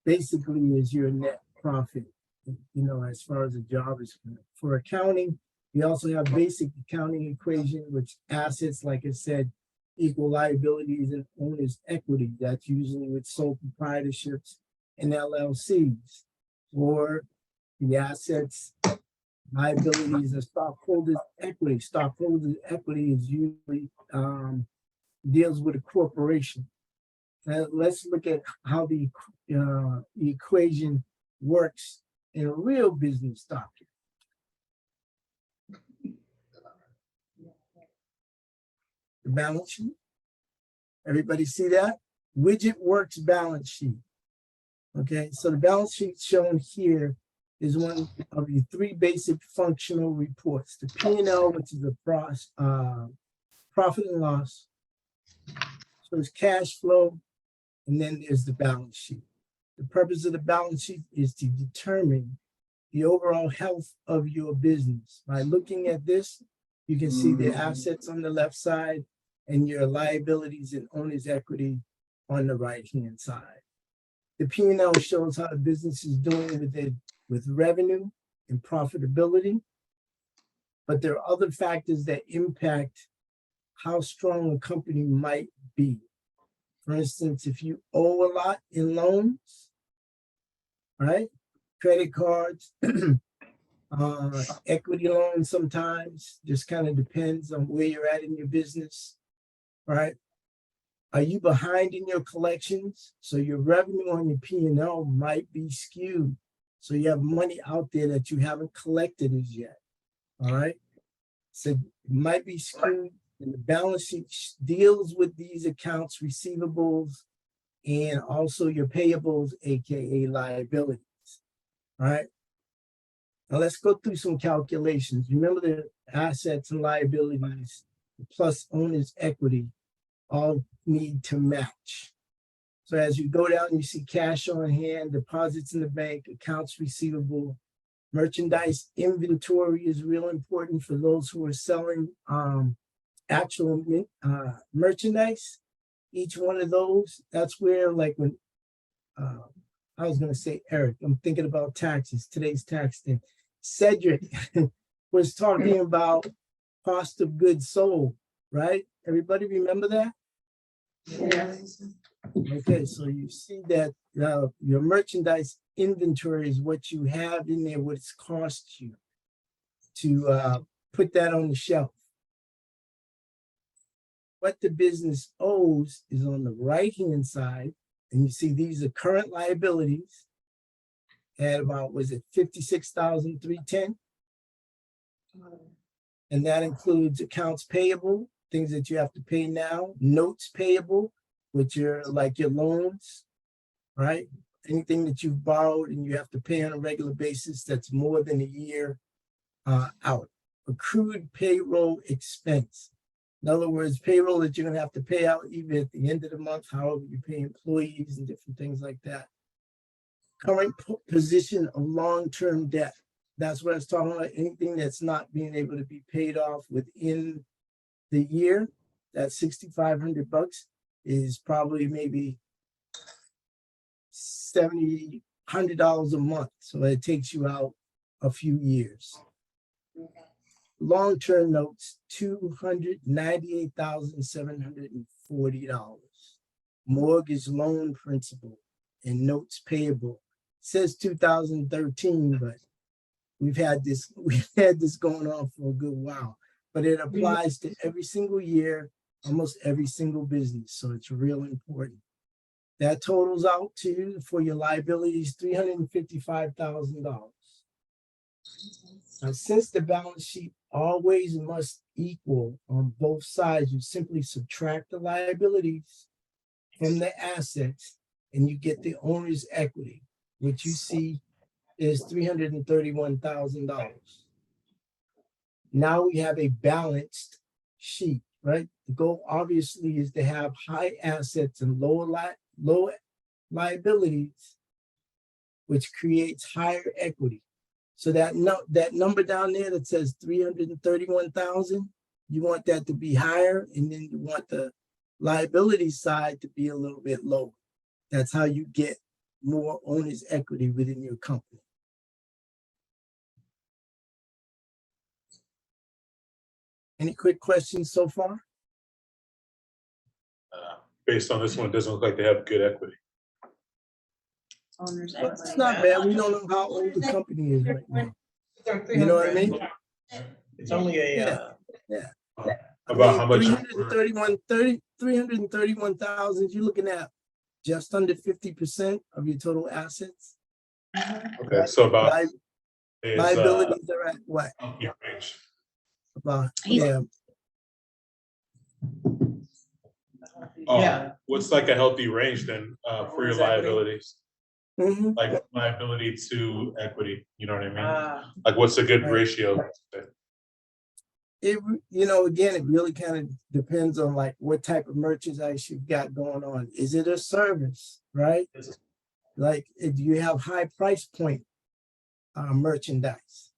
basically is your net profit, you know, as far as a job is concerned. For accounting, we also have basic accounting equation, which assets, like I said, equal liabilities and owner's equity. That's usually with sole proprietorships and LLCs. Or the assets, liabilities, and stockholders' equity. Stockholders' equity is usually deals with a corporation. Now, let's look at how the equation works in a real business document. The balance sheet. Everybody see that? Widget Works balance sheet. Okay, so the balance sheet shown here is one of the three basic functional reports. The P&L, which is a profit and loss. So it's cash flow, and then there's the balance sheet. The purpose of the balance sheet is to determine the overall health of your business. By looking at this, you can see the assets on the left side and your liabilities and owner's equity on the right-hand side. The P&L shows how the business is doing with revenue and profitability, but there are other factors that impact how strong a company might be. For instance, if you owe a lot in loans, right? Credit cards, equity loans sometimes, just kind of depends on where you're at in your business, right? Are you behind in your collections? So your revenue on your P&L might be skewed. So you have money out there that you haven't collected as yet, all right? So it might be skewed, and the balance sheet deals with these accounts receivables and also your payables, AKA liabilities, all right? Now let's go through some calculations. Remember the assets and liabilities plus owner's equity all need to match. So as you go down, you see cash on hand, deposits in the bank, accounts receivable, merchandise inventory is real important for those who are selling actual merchandise. Each one of those, that's where, like when I was gonna say Eric, I'm thinking about taxes, today's tax thing. Cedric was talking about cost of goods sold, right? Everybody remember that? Yes. Okay, so you see that your merchandise inventory is what you have in there, what it's cost you to put that on the shelf. What the business owes is on the right-hand side, and you see these are current liabilities at about, was it 56,310? And that includes accounts payable, things that you have to pay now, notes payable, which are like your loans, right? Anything that you've borrowed and you have to pay on a regular basis that's more than a year out. Accrued payroll expense. In other words, payroll that you're gonna have to pay out even at the end of the month, however you pay employees and different things like that. Current position of long-term debt. That's what I was talking about. Anything that's not being able to be paid off within the year, that $6,500 is probably maybe $100 a month. So it takes you out a few years. Long-term notes, $298,740. Mortgage loan principal and notes payable. Says 2013, but we've had this going on for a good while. But it applies to every single year, almost every single business. So it's real important. That totals out to, for your liabilities, $355,000. Now, since the balance sheet always must equal on both sides, you simply subtract the liabilities from the assets and you get the owner's equity, which you see is $331,000. Now we have a balanced sheet, right? The goal obviously is to have high assets and low liabilities, which creates higher equity. So that number down there that says 331,000, you want that to be higher, and then you want the liability side to be a little bit lower. That's how you get more owner's equity within your company. Any quick questions so far? Based on this one, it doesn't look like they have good equity. Owner's Well, it's not bad. We don't know how old the company is right now. You know what I mean? It's only a, About how much? 331,000, you're looking at just under 50% of your total assets. Okay, so about Liabilities are at what? range. About, He's- Yeah. What's like a healthy range then for your liabilities? Mhm. Like liability to equity, you know what I mean? Like what's a good Right. ratio? It, again, it really kind of depends on like what type of merchandise you've got going on. Is it a service, right? Like if you have high price point merchandise,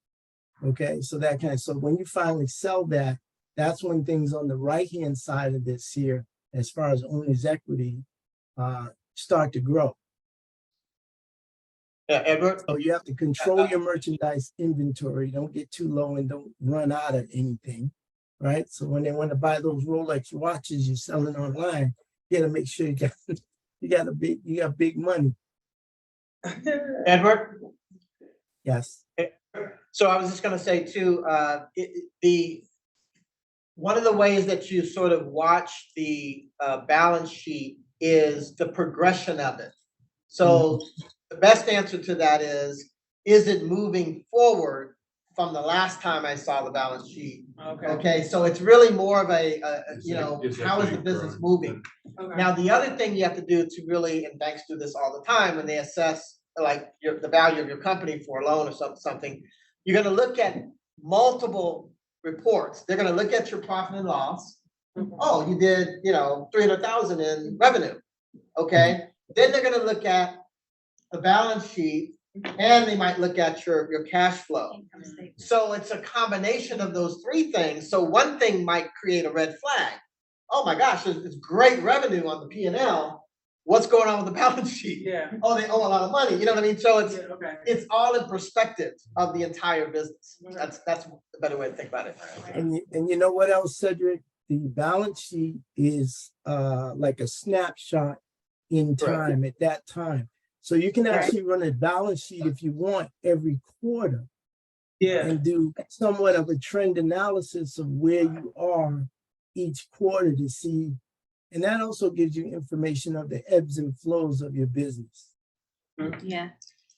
okay? So that kind of, so when you finally sell that, that's when things on the right-hand side of this here, as far as owner's equity, start to grow. yeah, Edward, So you have to control your merchandise inventory. Don't get too low and don't run out of anything, right? So when they want to buy those Rolex watches you're selling online, you got to make sure you got big money. Edward. Yes. So I was just gonna say too, one of the ways that you sort of watch the balance sheet is the progression of it. So the best answer to that is it moving forward from the last time I saw the balance sheet? Okay, so it's really more of a how is the business moving? Okay. Now, the other thing you have to do to really, and banks do this all the time when they assess like the value of your company for a loan or something, you're gonna look at multiple reports. They're gonna look at your profit and loss. Oh, you did, 300,000 in revenue. Okay, then they're gonna look at the balance sheet and they might look at your cash flow. So it's a combination of those three things. So one thing might create a red flag. Oh my gosh, it's great revenue on the P&L. What's going on with the balance sheet? Yeah. Oh, they owe a lot of money. You know what I mean? So it's Okay. it's all in perspective of the entire business. That's the better way to think about it. And you know what else, Cedric? The balance sheet is like a snapshot in time at that time. So you can actually run a balance sheet if you want every quarter. Yeah. And do somewhat of a trend analysis of where you are each quarter to see. And that also gives you information of the ebbs and flows of your business. Yeah.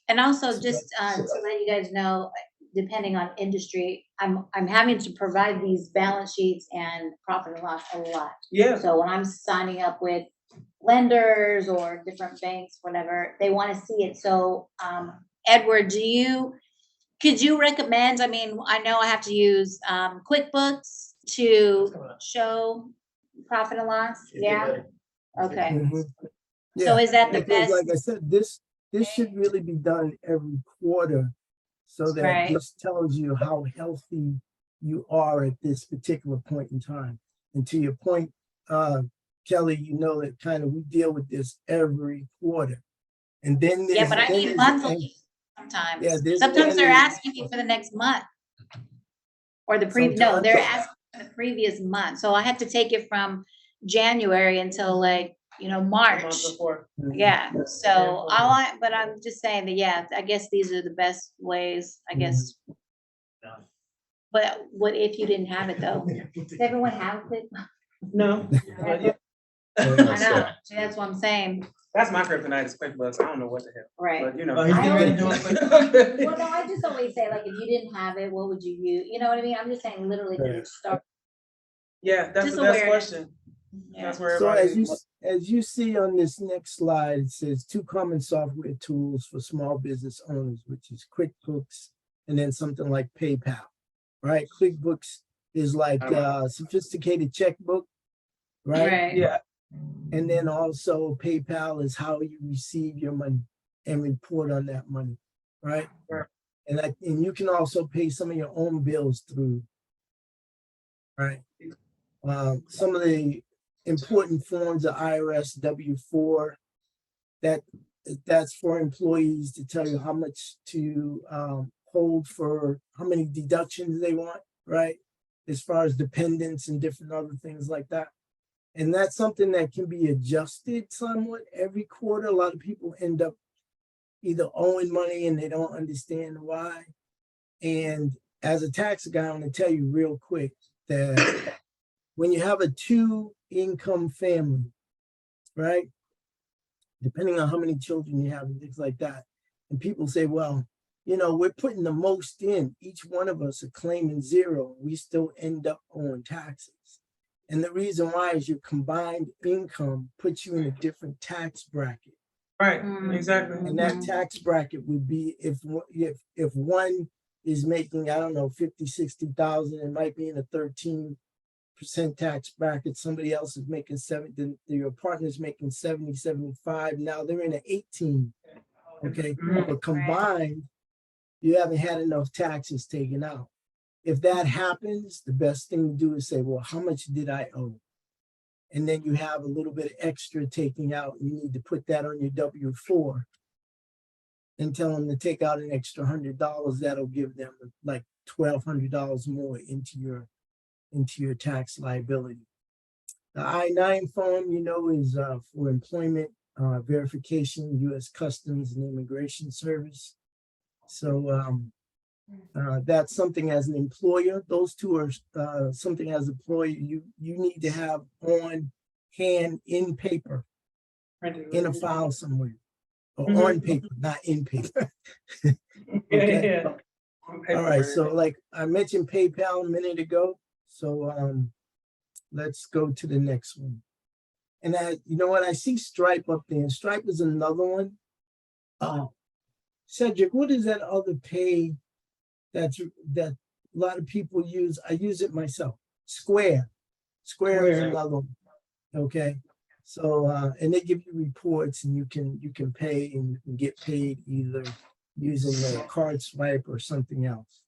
And also just to let you guys know, depending on industry, I'm having to provide these balance sheets and profit and loss a lot. Yeah. So when I'm signing up with lenders or different banks, whatever, they want to see it. So Edward, could you recommend, I mean, I know I have to use QuickBooks to show profit and loss? Yeah, okay. Mhm. So Yeah, is that the because best? like I said, this should really be done every quarter so that Right. this tells you how healthy you are at this particular point in time. And to your point, Kelly, you know that kind of we deal with this every quarter. And then Yeah, there's but I then need there's monthly sometimes. yeah, there's Sometimes they're annual- asking me for the next month. Or the no, they're asking for the previous month. So I had to take it from January until like, you know, A month March. before. Yeah, so but I'm just saying that, yeah, I guess these are the best ways, I guess. But what if you didn't have it though? Does everyone have it? No. I know, see, that's what I'm saying, That's my kryptonite is QuickBooks. I don't know what the hell, right? but you know. Oh, he's getting ready to do it. Well, no, I just always say like, if you didn't have it, what would you use? You know what I mean? I'm just saying literally to start. Yeah, that's Just the best awareness. question. Yeah. That's where So everybody. as you see on this next slide, it says 2 common software tools for small business owners, which is QuickBooks and then something like PayPal, right? QuickBooks is like a sophisticated checkbook, right? Right. Yeah. And then also PayPal is how you receive your money and report on that money, right? Right. And you can also pay some of your own bills through, right? Some of the important forms of IRS W-4, that's for employees to tell you how much to hold for how many deductions they want, right? As far as dependents and different other things like that. And that's something that can be adjusted somewhat every quarter. A lot of people end up either owing money and they don't understand why. And as a tax guy, I'm gonna tell you real quick that when you have a 2-income family, right? Depending on how many children you have and things like that. And people say, well, you know, we're putting the most in. Each one of us are claiming 0. We still end up owing taxes. And the reason why is your combined income puts you in a different tax bracket. Right, exactly. And that tax bracket would be if one is making, I don't know, 50, 60,000, it might be in a 13% tax bracket. Somebody else is making 7, your partner's making 70, 75. Now they're in an 18. Okay. But combined, you haven't had enough taxes taken out. If that happens, the best thing to do is say, well, how much did I owe? And then you have a little bit of extra taking out. You need to put that on your W-4 and tell them to take out an extra $100. That'll give them like $1,200 more into your tax liability. The I-9 form, you know, is for employment verification, U.S. Customs and Immigration Service. So that's something as an employer. Those two are something as an employer you need to have on hand in paper, in a file somewhere, or on paper, not in paper. Okay. Yeah. All right. So like I mentioned PayPal a minute ago. So let's go to the next one. And you know what? I see Stripe up there. And Stripe is another one. Cedric, what is that other pay that a lot of people use? I use it myself. Square is another one. Okay. So and they give you reports and you can pay and you can get paid either using the card swipe or something else.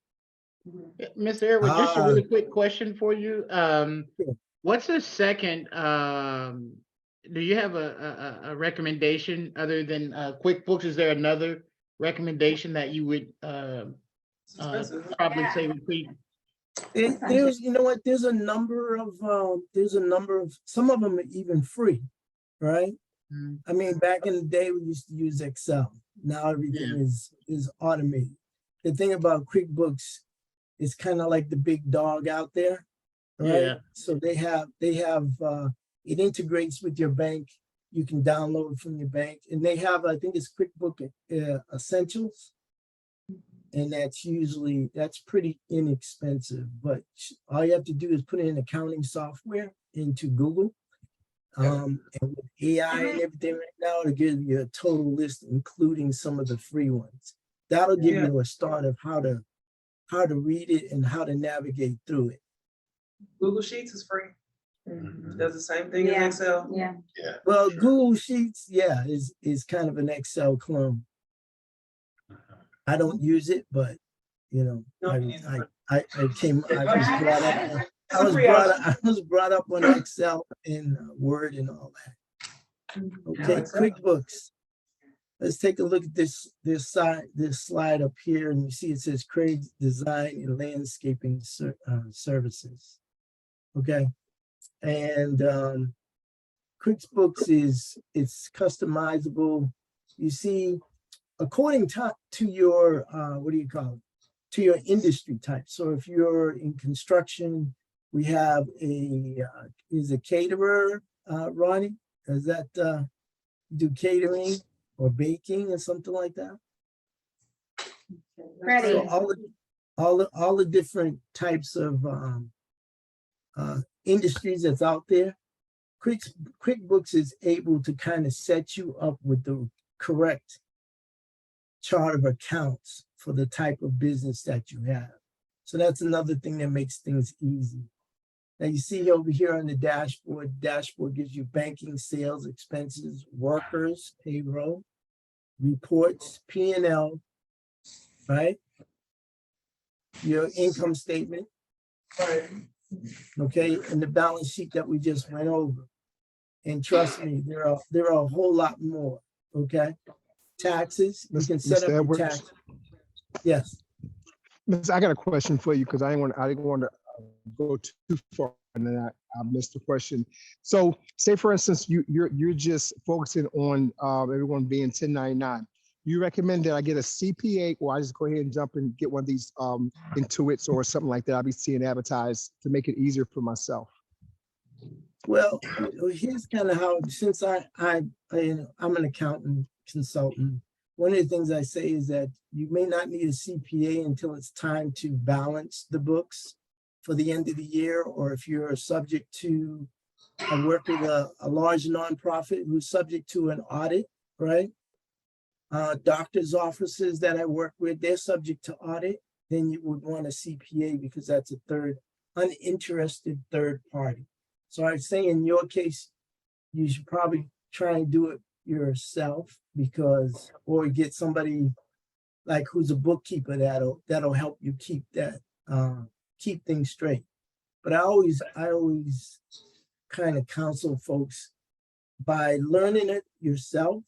Mr. Edward, just a really quick question for you. Sure. What's the second, do you have a recommendation other than QuickBooks? Is there another recommendation that you would probably say would be? There's, you know what, there's a number of, some of them are even free, right? I mean, back in the day, we used to use Excel. Now everything is automated. The thing about QuickBooks is kind of like the big dog out there, right? Yeah. So they have, it integrates with your bank. You can download it from your bank, and they have, I think it's QuickBook Essentials. And that's pretty inexpensive, but all you have to do is put in accounting software into Google. And with AI and everything right now, it'll give you a total list, including some of the free ones. That'll give you a start of how to read it and how to navigate through it. Google Sheets is free. Does the same thing Yeah. as Excel. Yeah. Yeah. Well, Google Sheets, yeah, is kind of an Excel clone. I don't use it, but you know, No, I you need to- I came, I was brought up, It's a free option. I was brought up on Excel and Word and all that. Okay, Excel. QuickBooks. Let's take a look at this slide up here, and you see it says Craig's Design and Landscaping Services. Okay, and QuickBooks it's customizable. You see, according to your what do you call it? To your industry type. So if you're in construction, we have is a caterer, Ronnie? Is that do catering or baking or something like that? Ready. So all the different types of industries that's out there, QuickBooks is able to kind of set you up with the correct chart of accounts for the type of business that you have. So that's another thing that makes things easy. Now you see over here on the dashboard gives you banking, sales, expenses, workers, payroll, reports, P&L, right? Your income statement, okay, and the balance sheet that we just went over. And trust me, there are a whole lot more, okay? Taxes, you can set up your tax. Yes. Miss, I got a question for you because I didn't want to go too far and then I missed the question. So say for instance, you're just focusing on everyone being 1099. You recommend that I get a CPA or I just go ahead and jump and get one of these Intuits or something like that I'll be seeing advertised to make it easier for myself? Well, here's kind of how, since I'm an accountant consultant, one of the things I say is that you may not need a CPA until it's time to balance the books for the end of the year, or if you're subject to, I work with a large nonprofit who's subject to an audit, right? Doctors' offices that I work with, they're subject to audit, then you would want a CPA because that's a uninterested third party. So I'd say in your case, you should probably try and do it yourself or get somebody like who's a bookkeeper that'll help you keep things straight. But I always kind of counsel folks, by learning it yourself,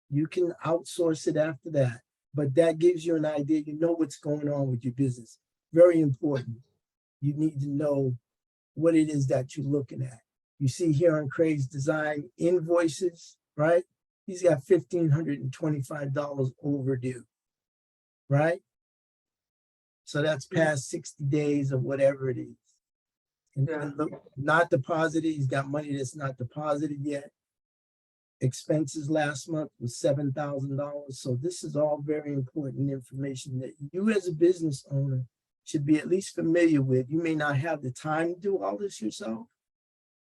you can outsource it after that. But that gives you an idea, you know what's going on with your business. Very important. You need to know what it is that you're looking at. You see here on Craig's Design invoices, right? He's got $1,525 overdue, right? So that's past 60 days or whatever it is. And look, not deposited, he's got money that's not deposited yet. Expenses last month was $7,000. So this is all very important information that you as a business owner should be at least familiar with. You may not have the time to do all this yourself,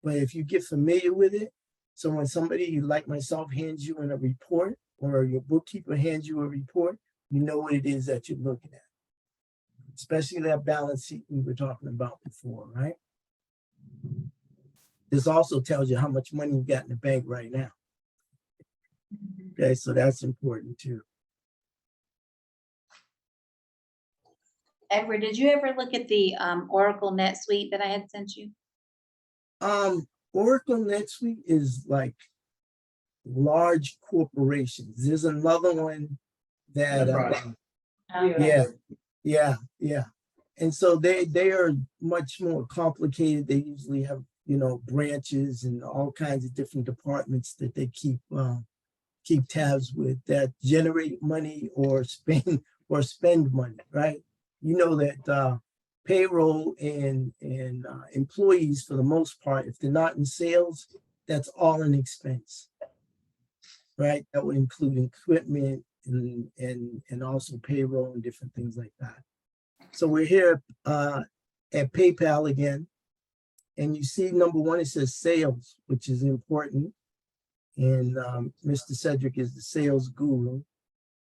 but if you get familiar with it, so when somebody like myself hands you in a report or your bookkeeper hands you a report, you know what it is that you're looking at. Especially that balance sheet we were talking about before, right? This also tells you how much money you got in the bank right now. Okay, so that's important too. Edward, did you ever look at the Oracle NetSuite that I had sent you? Oracle NetSuite is like large corporations. There's another one that yeah. And so they are much more complicated. They usually have, branches and all kinds of different departments that they keep tabs with that generate money or spend money, right? You know that payroll and employees, for the most part, if they're not in sales, that's all an expense, right? That would include equipment and also payroll and different things like that. So we're here at PayPal again, and you see number one, it says sales, which is important. And Mr. Cedric is the sales guru.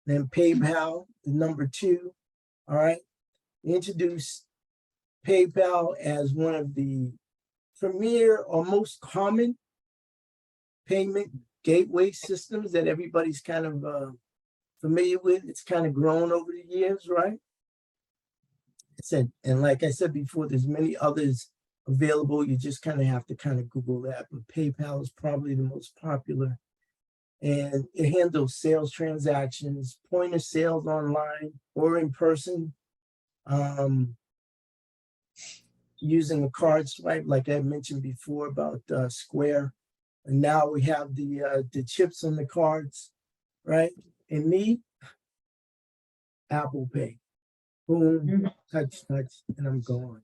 Then PayPal is number two. All right. Introduce PayPal as one of the premier or most common payment gateway systems that everybody's kind of familiar with. It's kind of grown over the years, right? And like I said before, there's many others available. You just kind of have to kind of Google that, but PayPal is probably the most popular. And it handles sales transactions, point of sales online or in person, using a card swipe, like I mentioned before about Square. And now we have the chips on the cards, right? And me, Apple Pay. Boom, touch, and I'm gone.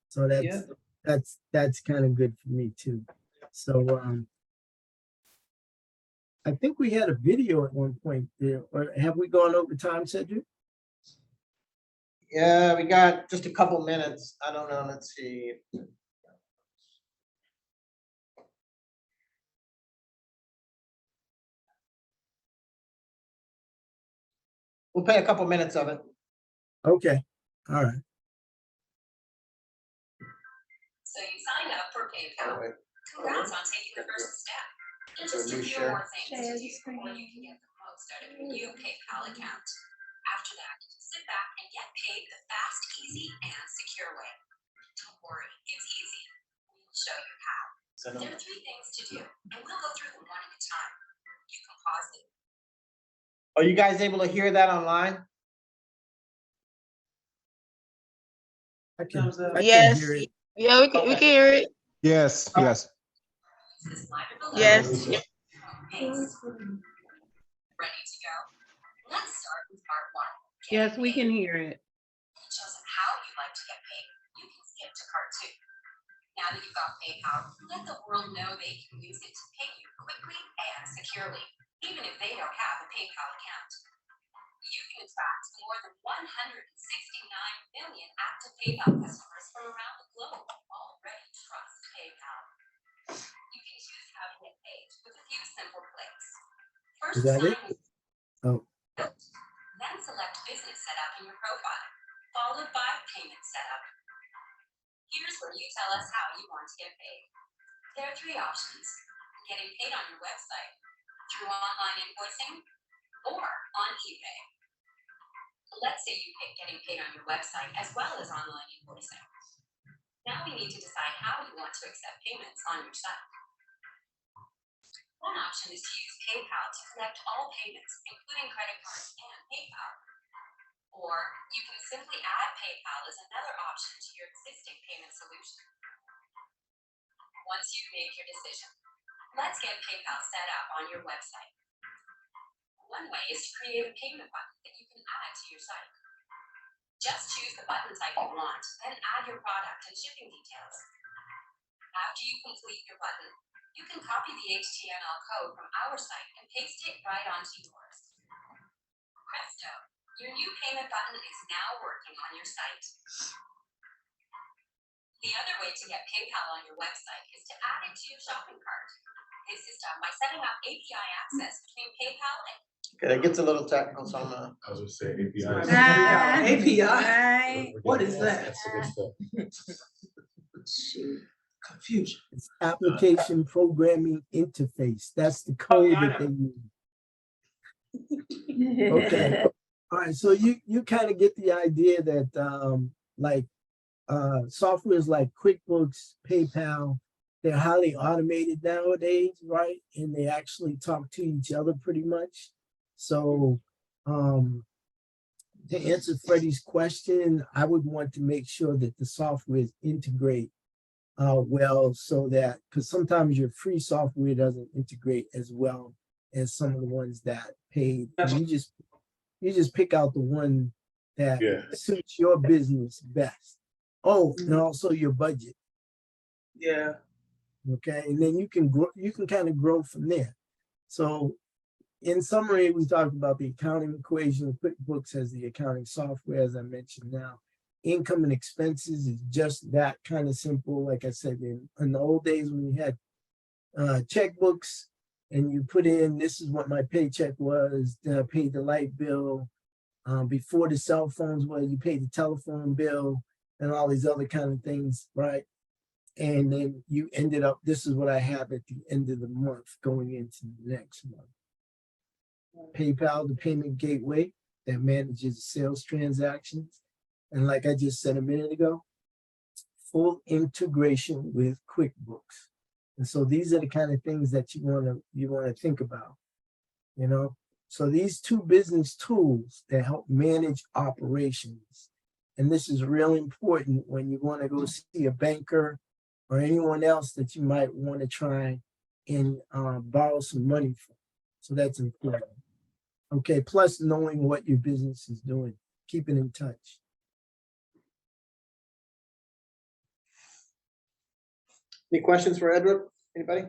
So that's kind of good for me too. So I think we had a video at one point there, or have we gone over time, Cedric? Yeah, we got just a couple minutes. I don't know, let's see. We'll play a couple minutes of it. Okay, all right. So you signed up for PayPal. Congrats on taking the first step. And just a few more things to do before you can get the most out of your new PayPal account. After that, sit back and get paid the fast, easy, and secure way. Don't worry, it's easy. We'll show you how. There are 3 things to do, and we'll go through them one at a time. You can pause it. Are you guys able to hear that online? I can Yes. hear it. Yeah, we can hear it. Yes, yes. Yes. Ready to go? Let's start with part 1. Yes, we can hear it. It shows how you'd like to get paid. You can skip to part 2. Now that you've got PayPal, let the world know they can use it to pay you quickly and securely, even if they don't have a PayPal account. You can attract more than 169 million active PayPal customers from around the globe already trust PayPal. You can choose how to get paid with a few simple clicks. First, Is that it? sign Oh, then select business setup in your profile, followed by payment setup. Here's where you tell us how you want to get paid. There are 3 options: getting paid on your website, through online invoicing, or on eBay. Let's say you pick getting paid on your website as well as online invoicing. Now we need to decide how you want to accept payments on your site. One option is to use PayPal to collect all payments, including credit cards and PayPal. Or you can simply add PayPal as another option to your existing payment solution. Once you've made your decision, let's get PayPal set up on your website. One way is to create a payment button that you can add to your site. Just choose the button type you want, then add your product and shipping details. After you complete your button, you can copy the HTML code from our site and paste it right onto yours. Presto, your new payment button is now working on your site. The other way to get PayPal on your website is to add it to your shopping cart. This is done by setting up API access between PayPal and Okay, it gets a little technical, so I'm gonna. I was gonna say API. API. Right. What is that? That's the good stuff. Confusion. it's application programming interface. That's the code that they use. Okay. All right. So you kind of get the idea that like softwares like QuickBooks, PayPal, they're highly automated nowadays, right? And they actually talk to each other pretty much. So to answer Freddie's question, I would want to make sure that the software integrate well, so that, because sometimes your free software doesn't integrate as well as some of the ones that paid. And you just pick out the one that suits your business best. Oh, and also your budget. Yeah. Okay, and then you can grow, you can kind of grow from there. So in summary, we talked about the accounting equation. QuickBooks has the accounting software, as I mentioned now. Income and expenses is just that kind of simple. Like I said, in the old days when you had checkbooks and you put in, this is what my paycheck was, then I paid the light bill. Before the cell phones, well, you paid the telephone bill. and all these other kind of things, right? And then you ended up, this is what I have at the end of the month going into the next month. PayPal, the payment gateway that manages sales transactions. And like I just said a minute ago, full integration with QuickBooks. And so these are the kind of things that you want to think about, you know? So these two business tools that help manage operations. And this is real important when you want to go see a banker or anyone else that you might want to try and borrow some money from. So that's important. Okay, plus knowing what your business is doing, keeping in touch. Any questions for Edward? Anybody?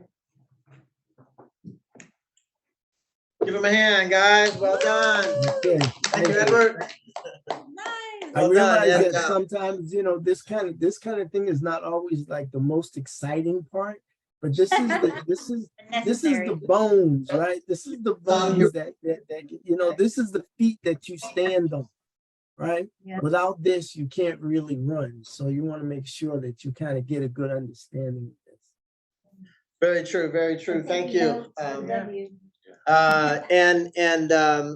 Give him a hand, guys. Well done. Okay, Thank you, Edward. Nice. I Well realize done, that yeah. sometimes, you know, this kind of thing is not always like the most exciting part, but this is the bones, right? This is the bones that you know, this is the feet that you stand on, right? Yeah. Without this, you can't really run. So you want to make sure that you kind of get a good understanding of this. Very true, very true. Thank you. Yeah.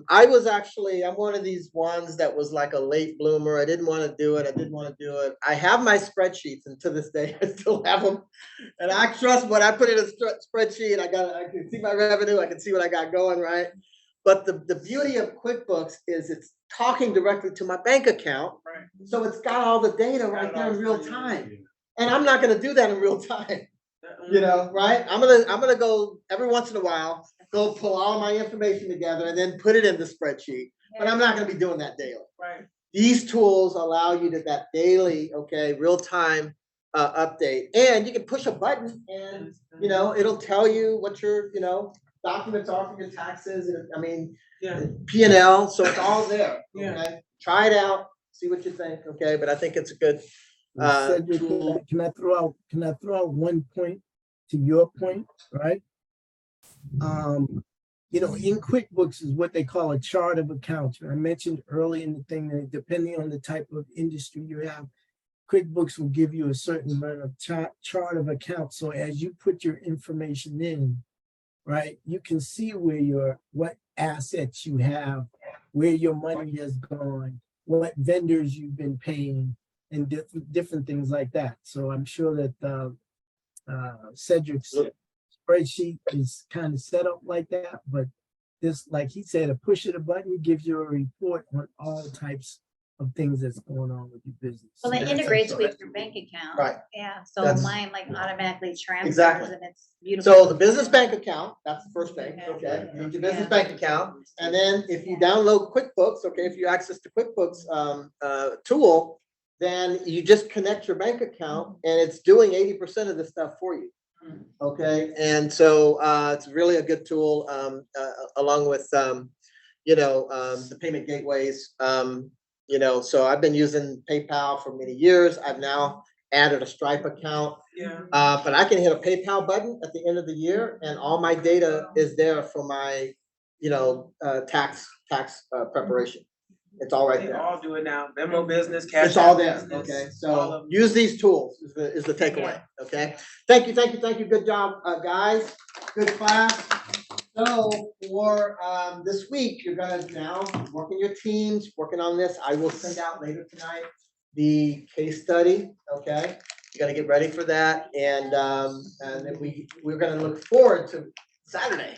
I was actually, I'm one of these ones that was like a late bloomer. I didn't want to do it. I have my spreadsheets, and to this day, I still have them. And I trust when I put in a spreadsheet, I can see my revenue, I can see what I got going, right? But the beauty of QuickBooks is it's talking directly to my bank account. Right. So it's got all the data right there in real time. And I'm not gonna do that in real time. You know, right? I'm gonna go every once in a while, go pull all my information together and then put it in the spreadsheet. But I'm not gonna be doing that daily. Right. These tools allow you to that daily, real time update, and you can push a button and it'll tell you what your documents are for your taxes. I mean, P&L, so it's all there. Yeah. Okay, try it out, see what you think. Okay, but I think it's a good. Cedric, can I throw out one point to your point, right? You know, in QuickBooks is what they call a chart of accounts. I mentioned early in the thing that depending on the type of industry you have, QuickBooks will give you a certain amount of chart of accounts. So as you put your information in, right, you can see what assets you have, where your money has gone, what vendors you've been paying, and different things like that. So I'm sure that Cedric's spreadsheet is kind of set up like that, but this, like he said, a push of a button gives you a report on all types of things that's going on with your business. Well, it integrates with your bank account. Right. Yeah, so mine like automatically transfers Exactly. and it's beautiful. So the business bank account, that's the first thing, okay? You need your business bank account. And then if you download QuickBooks, if you access the QuickBooks tool, then you just connect your bank account and it's doing 80% of the stuff for you. Okay, and so it's really a good tool along with the payment gateways. So I've been using PayPal for many years. I've now added a Stripe account. Yeah. But I can hit a PayPal button at the end of the year and all my data is there for my tax preparation. It's all right They there. all do it now. Memo business, cash. It's all there, business, okay? all So of them. use these tools is the takeaway, okay? Thank you. Good job, guys. Good class. So for this week, you're gonna now work in your teams, working on this. I will send out later tonight the case study, okay? You gotta get ready for that. And then we're gonna look forward to Saturday.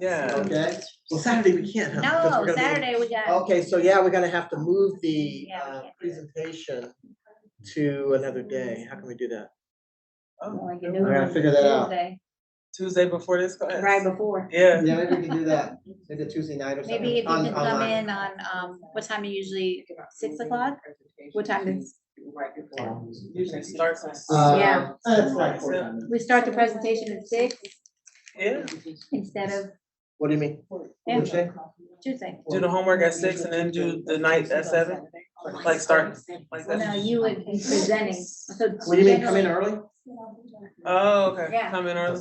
Yeah. Okay, well, Saturday we can't. Huh? Because we're No, gonna be- Saturday we got. Okay, so yeah, we're gonna have to move the Yeah, we can't do it. presentation to another day. How can we do that? Well, you I do it gotta on figure that out. Tuesday before this class. Right before. Yeah. Yeah, maybe we can do that. Maybe a Tuesday night or something. Maybe if you can come online. in on, what time are you usually, 6 o'clock? What time is? Usually starts at Yeah. That's like 45 minutes. We start the presentation at 6 Yeah. instead of What do you mean? Yeah. Which day? Tuesday. Do the homework at 6 and then do the night at 7. Like start like Well, no, that. you would be presenting. So What do you mean, come in early? Oh, okay. Yeah. Come in early.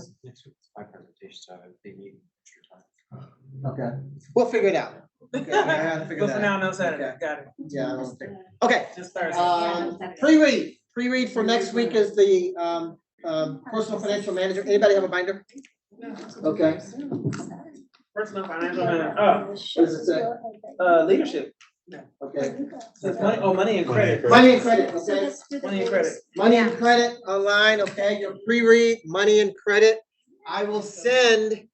Okay. We'll figure it out. Okay, I had to figure But that for now, out. no Saturday, Okay. got it. Yeah, I don't think. Okay, Just Thursday. pre-read for next week is the, personal financial manager. Anybody have a binder? Okay. Personal financial management, oh, What does it say? leadership. Okay. Says money, oh, money and Money and credit. Money and credit, So okay? let's do the Money and goals. credit. Money and credit online, okay, your pre-read, money and credit. I will send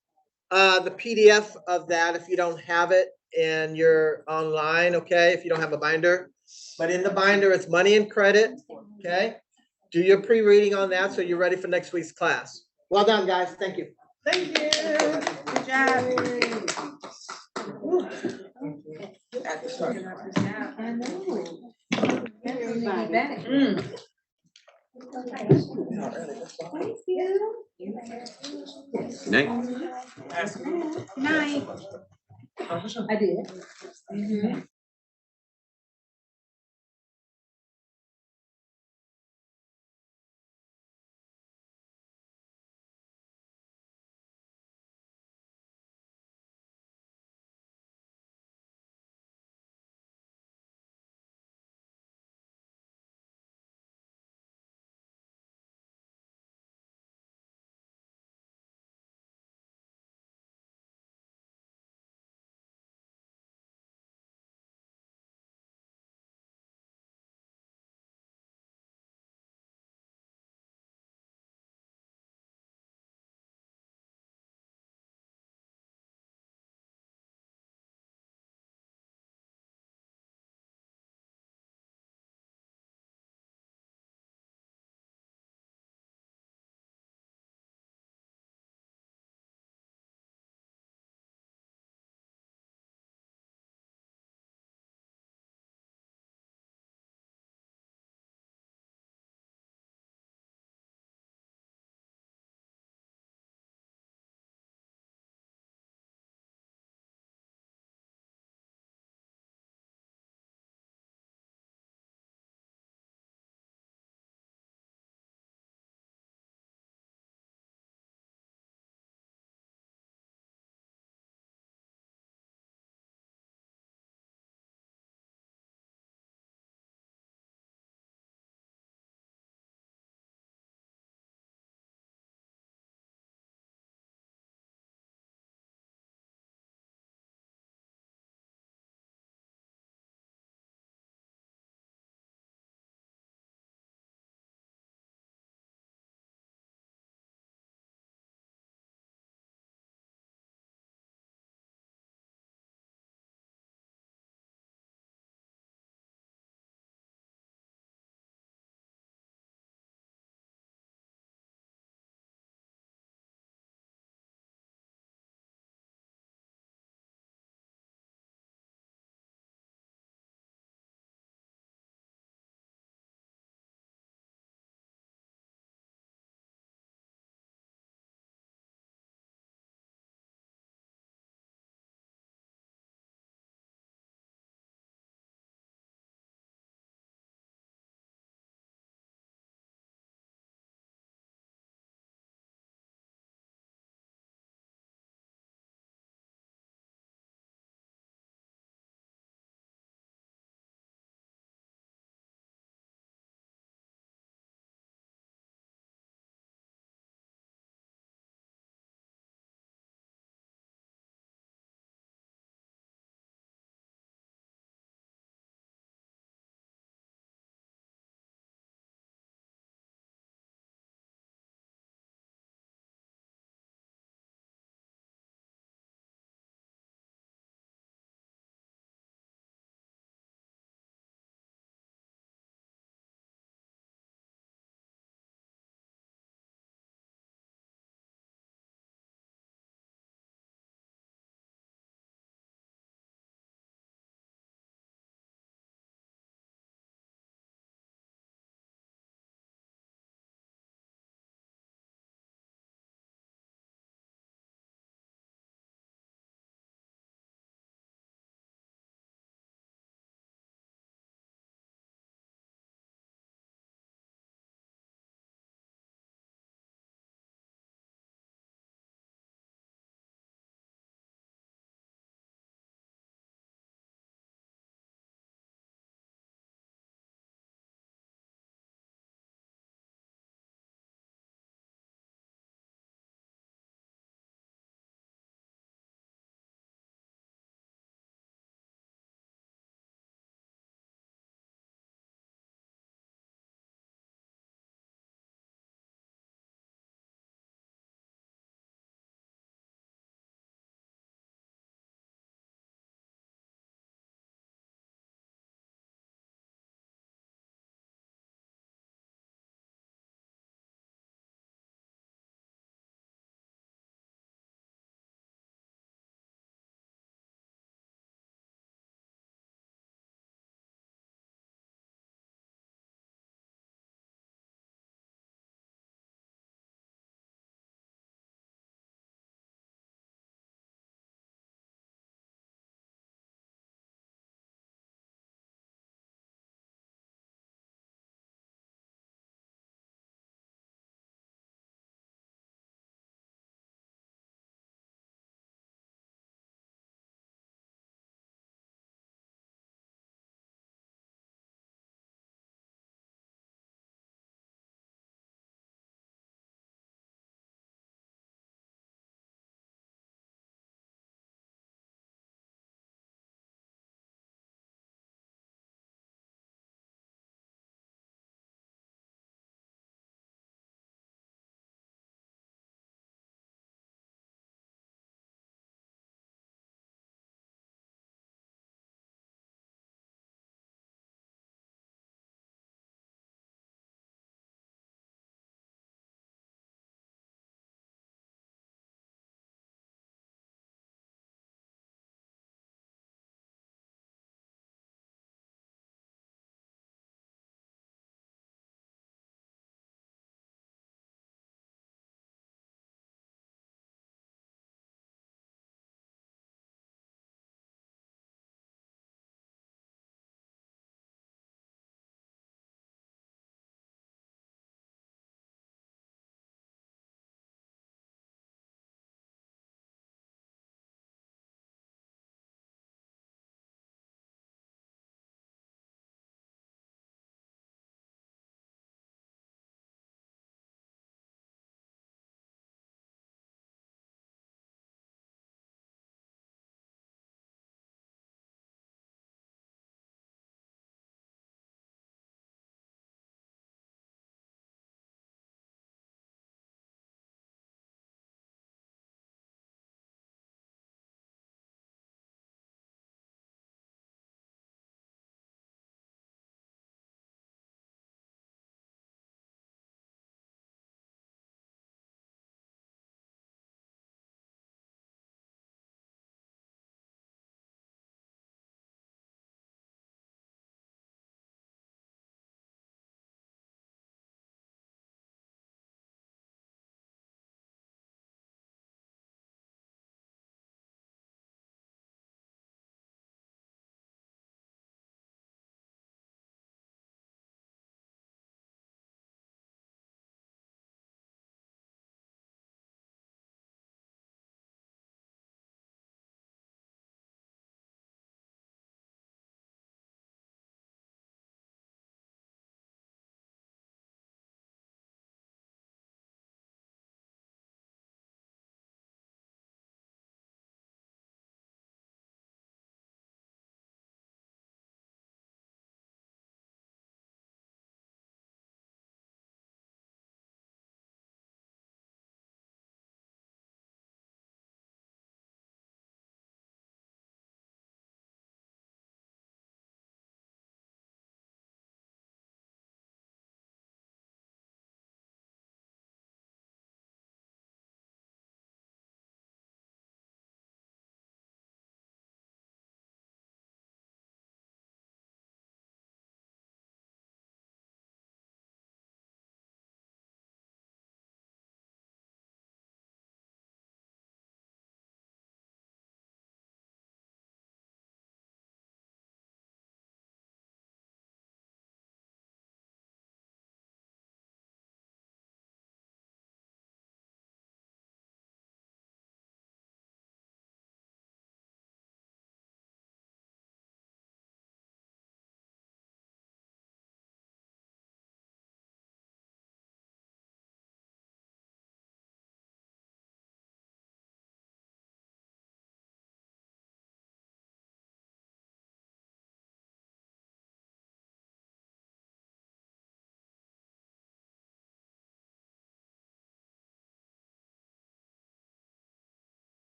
the PDF of that if you don't have it and you're online, okay, if you don't have a binder. But in the binder, it's money and credit, okay? Do your pre-reading on that so you're ready for next week's class. Well done, guys, thank you. Thank you. Good job. At the start. Night. Oh, for sure. I did.